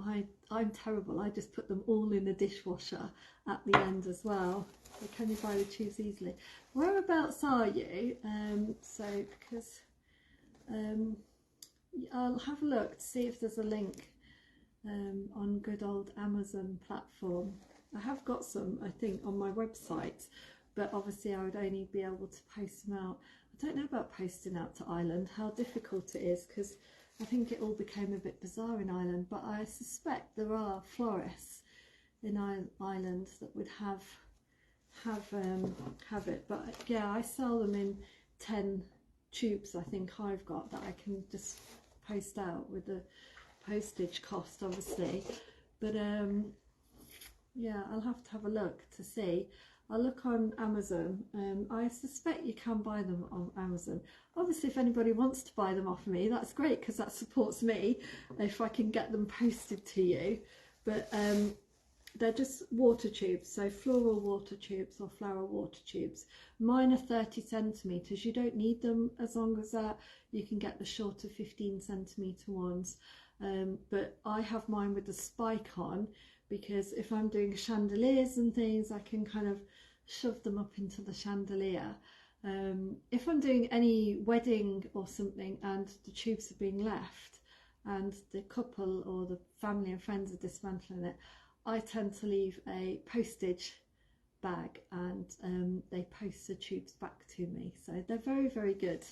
I'm terrible, I just put them all in the dishwasher at the end as well. So can you buy the tubes easily? Whereabouts are you? Because I'll have a look to see if there's a link on good old Amazon platform. I have got some, I think, on my website, but obviously I would only be able to post them out. I don't know about posting out to Ireland, how difficult it is, because I think it all became a bit bizarre in Ireland, but I suspect there are florists in Ireland that would have it. But yeah, I sell them in 10 tubes, I think I've got, that I can just post out with the postage cost, obviously. But yeah, I'll have to have a look to see. I'll look on Amazon. I suspect you can buy them on Amazon. Obviously, if anybody wants to buy them off me, that's great, because that supports me if I can get them posted to you. But they're just water tubes, so floral water tubes or flower water tubes. Mine are 30 centimetres. You don't need them as long as that. You can get the shorter 15 centimetre ones. But I have mine with the spike on, because if I'm doing chandeliers and things, I can kind of shove them up into the chandelier. If I'm doing any wedding or something and the tubes are being left and the couple or the family and friends are dismantling it, I tend to leave a postage bag, and they post the tubes back to me. So they're very, very good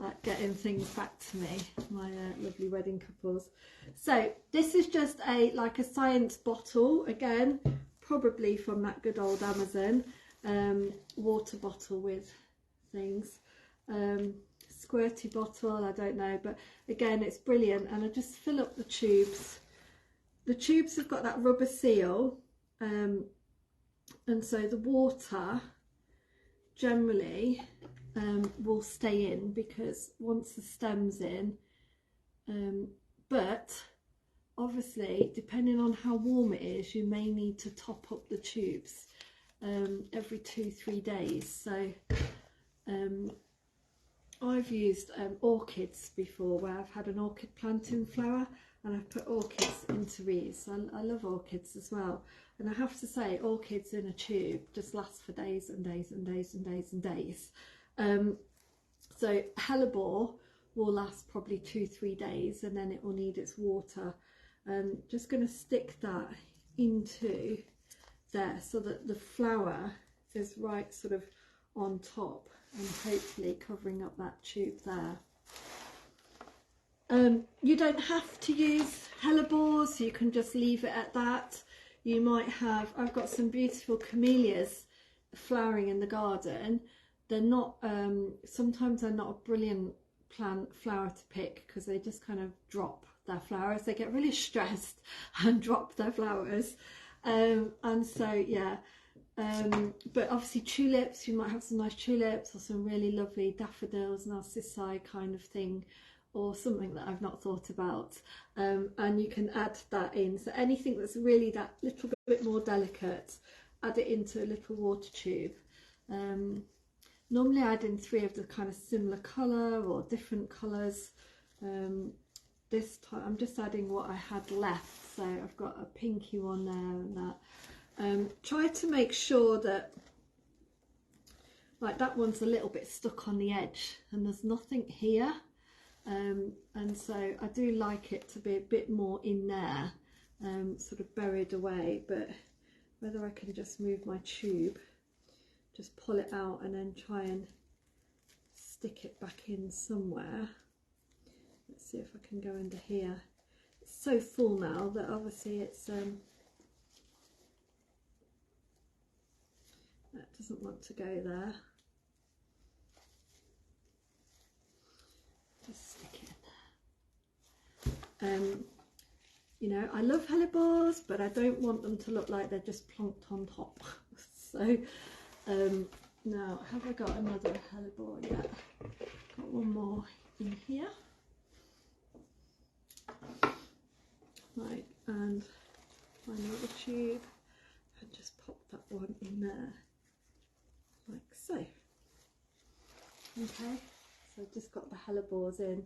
at getting things back to me, my lovely wedding couples. So this is just like a science bottle, again, probably from that good old Amazon, water bottle with things, squirty bottle, I don't know, but again, it's brilliant. And I just fill up the tubes. The tubes have got that rubber seal, and so the water generally will stay in, because once the stem's in, but obviously depending on how warm it is, you may need to top up the tubes every 2-3 days. So I've used orchids before, where I've had an orchid plant in flower and I've put orchids into wreaths. I love orchids as well, and I have to say, orchids in a tube just last for days and days and days and days and days. So hellebore will last probably 2-3 days, and then it will need its water. Just going to stick that into there so that the flower is right sort of on top, and hopefully covering up that tube there. You don't have to use hellebore, so you can just leave it at that. You might have, I've got some beautiful camellias flowering in the garden. They're not, sometimes they're not a brilliant flower to pick, because they just kind of drop their flowers. They get really stressed and drop their flowers. And so, yeah. But obviously tulips, you might have some nice tulips or some really lovely daffodils, narcissi kind of thing, or something that I've not thought about, and you can add that in. So anything that's really that little bit more delicate, add it into a little water tube. Normally I add in 3 of the kind of similar colour or different colours. This time I'm just adding what I had left, so I've got a pinky one there and that. Try to make sure that, like, that one's a little bit stuck on the edge and there's nothing here. And so I do like it to be a bit more in there, sort of buried away. But whether I can just move my tube, just pull it out and then try and stick it back in somewhere. Let's see if I can go under here. It's so full now that obviously it's that doesn't want to go there. Just stick it in there. You know, I love hellebores, but I don't want them to look like they're just plonked on top. So now, have I got another hellebore yet? Got one more in here. Right, and my little tube, and just pop that one in there, like so. Okay, so I've just got the hellebores in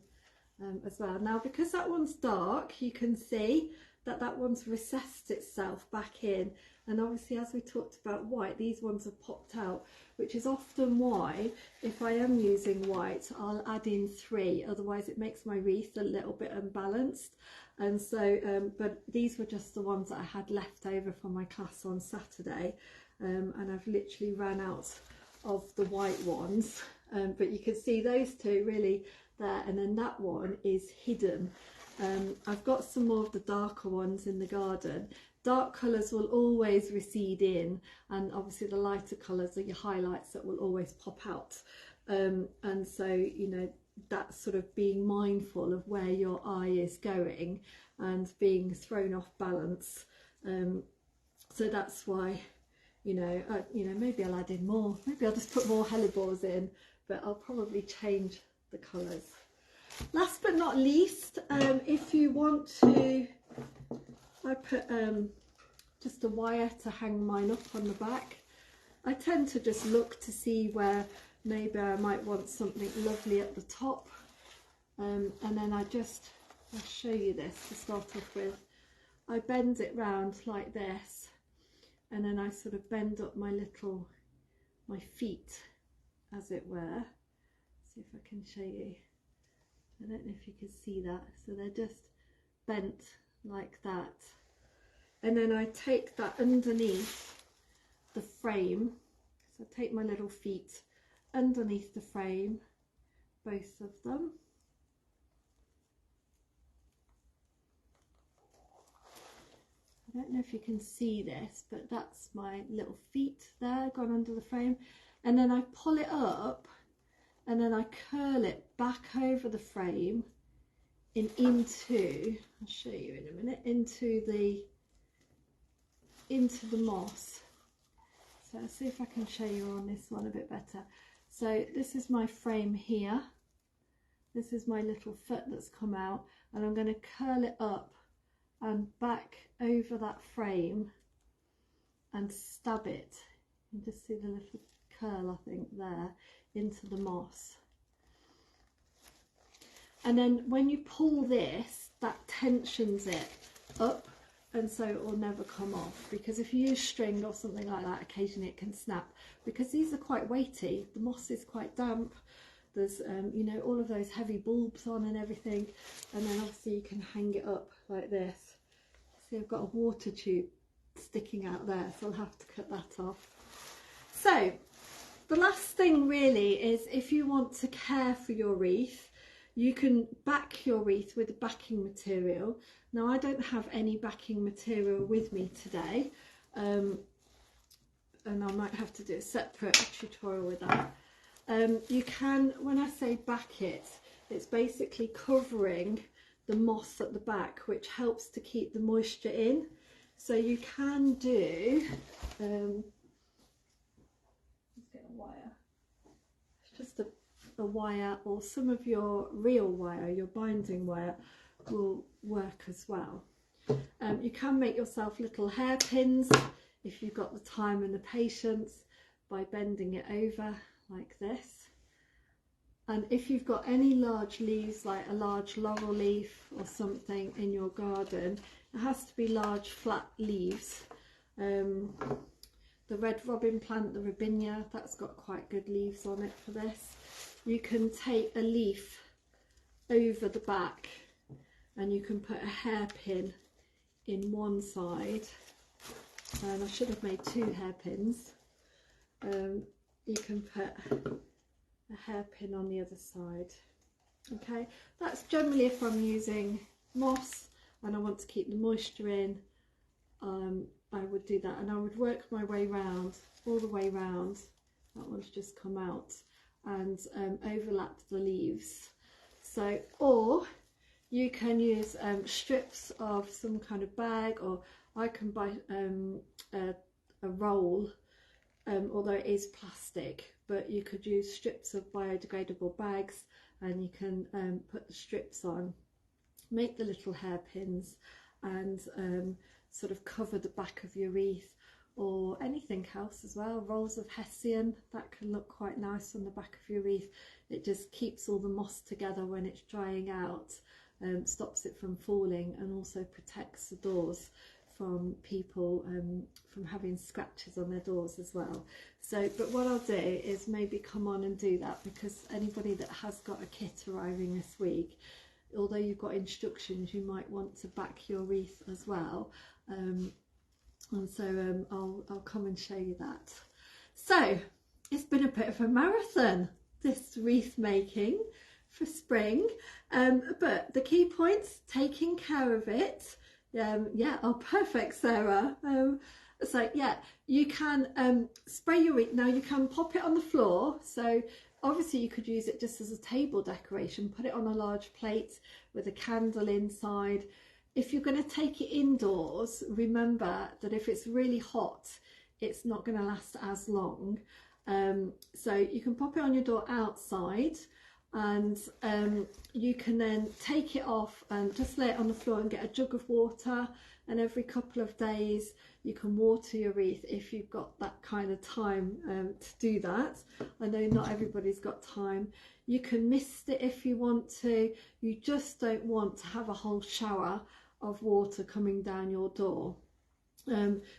as well. Now, because that one's dark, you can see that that one's recessed itself back in, and obviously, as we talked about white, these ones have popped out, which is often why, if I am using white, I'll add in 3, otherwise it makes my wreath a little bit unbalanced. And so, but these were just the ones that I had left over from my class on Saturday, and I've literally ran out of the white ones, but you can see those two really there, and then that one is hidden. I've got some more of the darker ones in the garden. Dark colours will always recede in, and obviously the lighter colours are your highlights that will always pop out. And so, you know, that's sort of being mindful of where your eye is going and being thrown off balance. So that's why, you know, maybe I'll add in more. Maybe I'll just put more hellebores in, but I'll probably change the colours. Last but not least, if you want to, I put just a wire to hang mine up on the back. I tend to just look to see where maybe I might want something lovely at the top, and then I'll show you this to start off with. I bend it round like this, and then I sort of bend up my feet, as it were. See if I can show you. I don't know if you can see that. So they're just bent like that. And then I take that underneath the frame. So I take my little feet underneath the frame, both of them. I don't know if you can see this, but that's my little feet there gone under the frame. And then I pull it up, and then I curl it back over the frame and into, I'll show you in a minute, into the moss. So I'll see if I can show you on this one a bit better. So this is my frame here. This is my little foot that's come out, and I'm going to curl it up and back over that frame and stab it. You can just see the little curl, I think, there into the moss. And then when you pull this, that tensions it up, and so it will never come off, because if you use string or something like that, occasionally it can snap, because these are quite weighty. The moss is quite damp. There's you know, all of those heavy bulbs on and everything, and then obviously you can hang it up like this. See, I've got a water tube sticking out there, so I'll have to cut that off. So the last thing really is, if you want to care for your wreath, you can back your wreath with a backing material. Now, I don't have any backing material with me today, and I might have to do a separate tutorial with that. You can, when I say back it, it's basically covering the moss at the back, which helps to keep the moisture in. So you can do, let's get a wire, it's just a wire, or some of your real wire, your binding wire, will work as well. You can make yourself little hairpins if you've got the time and the patience, by bending it over like this. And if you've got any large leaves, like a large laurel leaf or something in your garden, it has to be large flat leaves. The red robin plant, the robinia, that's got quite good leaves on it for this. You can take a leaf over the back, and you can put a hairpin in one side, and I should have made 2 hairpins. You can put a hairpin on the other side. Okay, that's generally if I'm using moss and I want to keep the moisture in. I would do that, and I would work my way round, all the way round. That one's just come out, and overlap the leaves. So, or you can use strips of some kind of bag, or I can buy a roll, although it is plastic, but you could use strips of biodegradable bags, and you can put the strips on make the little hairpins and sort of cover the back of your wreath, or anything else as well. Rolls of hessian, that can look quite nice on the back of your wreath. It just keeps all the moss together when it's drying out, stops it from falling, and also protects the doors from people from having scratches on their doors as well. So, but what I'll do is maybe come on and do that, because anybody that has got a kit arriving this week, although you've got instructions, you might want to back your wreath as well. And so I'll come and show you that. So it's been a bit of a marathon, this wreath making for spring, but the key points: taking care of it. Yeah, oh perfect, Sarah. So yeah, you can spray your wreath. Now you can pop it on the floor, so obviously you could use it just as a table decoration, put it on a large plate with a candle inside. If you're going to take it indoors, remember that if it's really hot, it's not going to last as long. So you can pop it on your door outside, and you can then take it off and just lay it on the floor and get a jug of water, and every couple of days you can water your wreath if you've got that kind of time to do that. I know not everybody's got time. You can mist it if you want to. You just don't want to have a whole shower of water coming down your door.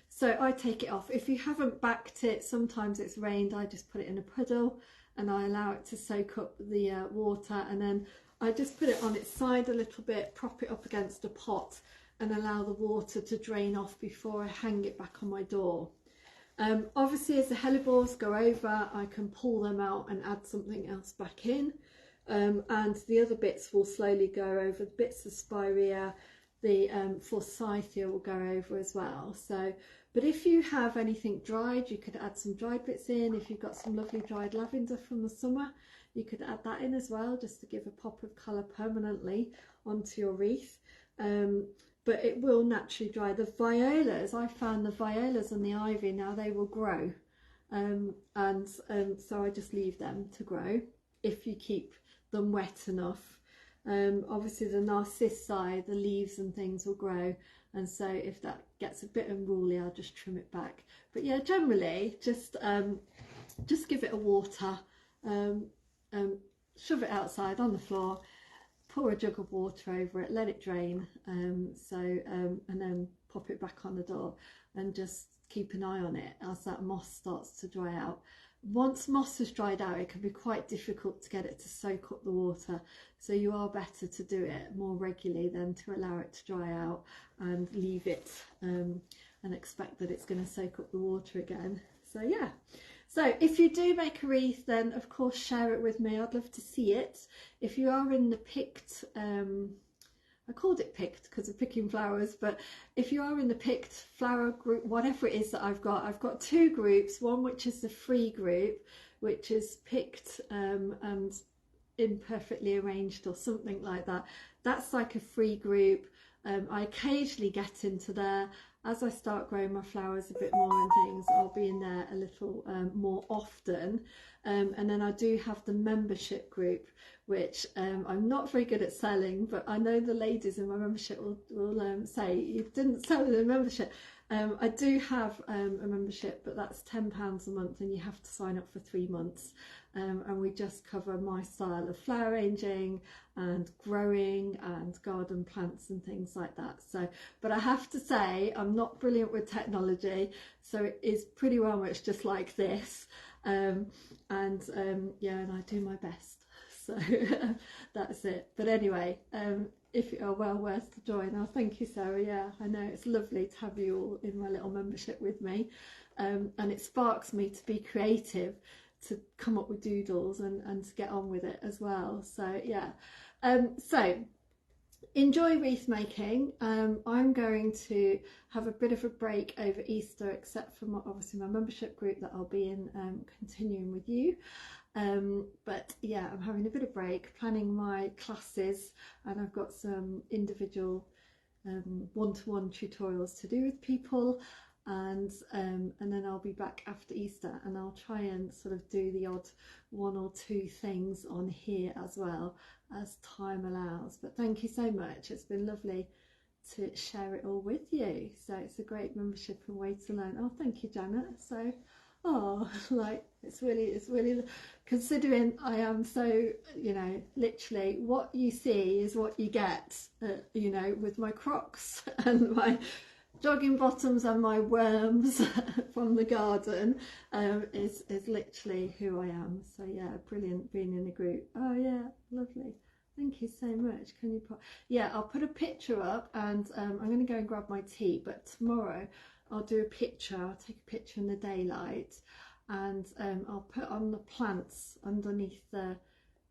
So I take it off. If you haven't backed it, sometimes it's rained, I just put it in a puddle and I allow it to soak up the water, and then I just put it on its side a little bit, prop it up against a pot and allow the water to drain off before I hang it back on my door. Obviously as the hellebores go over, I can pull them out and add something else back in, and the other bits will slowly go over. The bits of spirea, the forsythia will go over as well. So, but if you have anything dried, you could add some dried bits in. If you've got some lovely dried lavender from the summer, you could add that in as well, just to give a pop of colour permanently onto your wreath. But it will naturally dry. The violas, I found the violas and the ivy, now they will grow, so I just leave them to grow if you keep them wet enough. Obviously the narcissi, the leaves and things will grow, and so if that gets a bit unruly, I'll just trim it back. But yeah, generally just give it a water, shove it outside on the floor, pour a jug of water over it, let it drain, and then pop it back on the door, and just keep an eye on it as that moss starts to dry out. Once moss has dried out, it can be quite difficult to get it to soak up the water, so you are better to do it more regularly than to allow it to dry out and leave it and expect that it's going to soak up the water again. So yeah, so if you do make a wreath, then of course share it with me. I'd love to see it. If you are in the picked, I called it picked because of picking flowers, but if you are in the picked flower group, whatever it is that I've got two groups. One which is the free group, which is picked and imperfectly arranged or something like that. That's like a free group. I occasionally get into there. As I start growing my flowers a bit more and things, I'll be in there a little more often. And then I do have the membership group, which I'm not very good at selling, but I know the ladies in my membership will say, you didn't sell the membership. I do have a membership, but that's £10 a month, and you have to sign up for 3 months. And we just cover my style of flower arranging and growing and garden plants and things like that. So, but I have to say, I'm not brilliant with technology, so it is pretty well much just like this. Yeah, and I do my best. So that's it. But anyway, if you are well worth to join, oh, thank you, Sarah. Yeah, I know it's lovely to have you all in my little membership with me, and it sparks me to be creative, to come up with doodles and to get on with it as well. So yeah, so enjoy wreath making. I'm going to have a bit of a break over Easter, except for obviously my membership group that I'll be in continuing with you. But yeah, I'm having a bit of break, planning my classes, and I've got some individual one-to-one tutorials to do with people, and then I'll be back after Easter, and I'll try and sort of do the odd 1 or 2 things on here as well, as time allows. But thank you so much. It's been lovely to share it all with you. So it's a great membership and way to learn. Oh, thank you, Janet. So, oh, like it's really, considering I am so, you know, literally what you see is what you get, you know, with my Crocs and my jogging bottoms and my worms from the garden, is literally who I am. So yeah, brilliant being in a group. Oh yeah, lovely. Thank you so much. Can you put, yeah, I'll put a picture up, and I'm going to go and grab my tea, but tomorrow I'll do a picture. I'll take a picture in the daylight, and I'll put on the plants underneath the,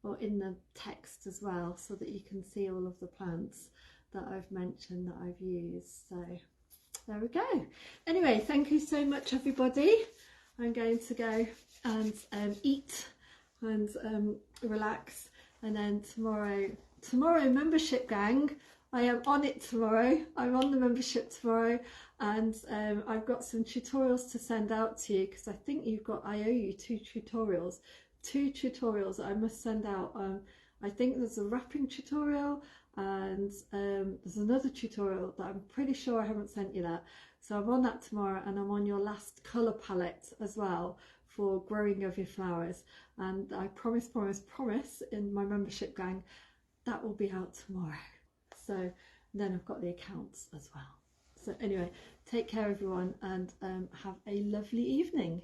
or in the text as well, so that you can see all of the plants that I've mentioned that I've used. So there we go. Anyway, thank you so much, everybody. I'm going to go and eat and relax. And then tomorrow membership gang, I am on it tomorrow. I'm on the membership tomorrow, and I've got some tutorials to send out to you, because I think I owe you two tutorials that I must send out. I think there's a wrapping tutorial, and there's another tutorial that I'm pretty sure I haven't sent you that. So I'm on that tomorrow, and I'm on your last colour palette as well for growing of your flowers, and I promise in my membership gang that will be out tomorrow. So then I've got the accounts as well. So anyway, take care everyone, and have a lovely evening.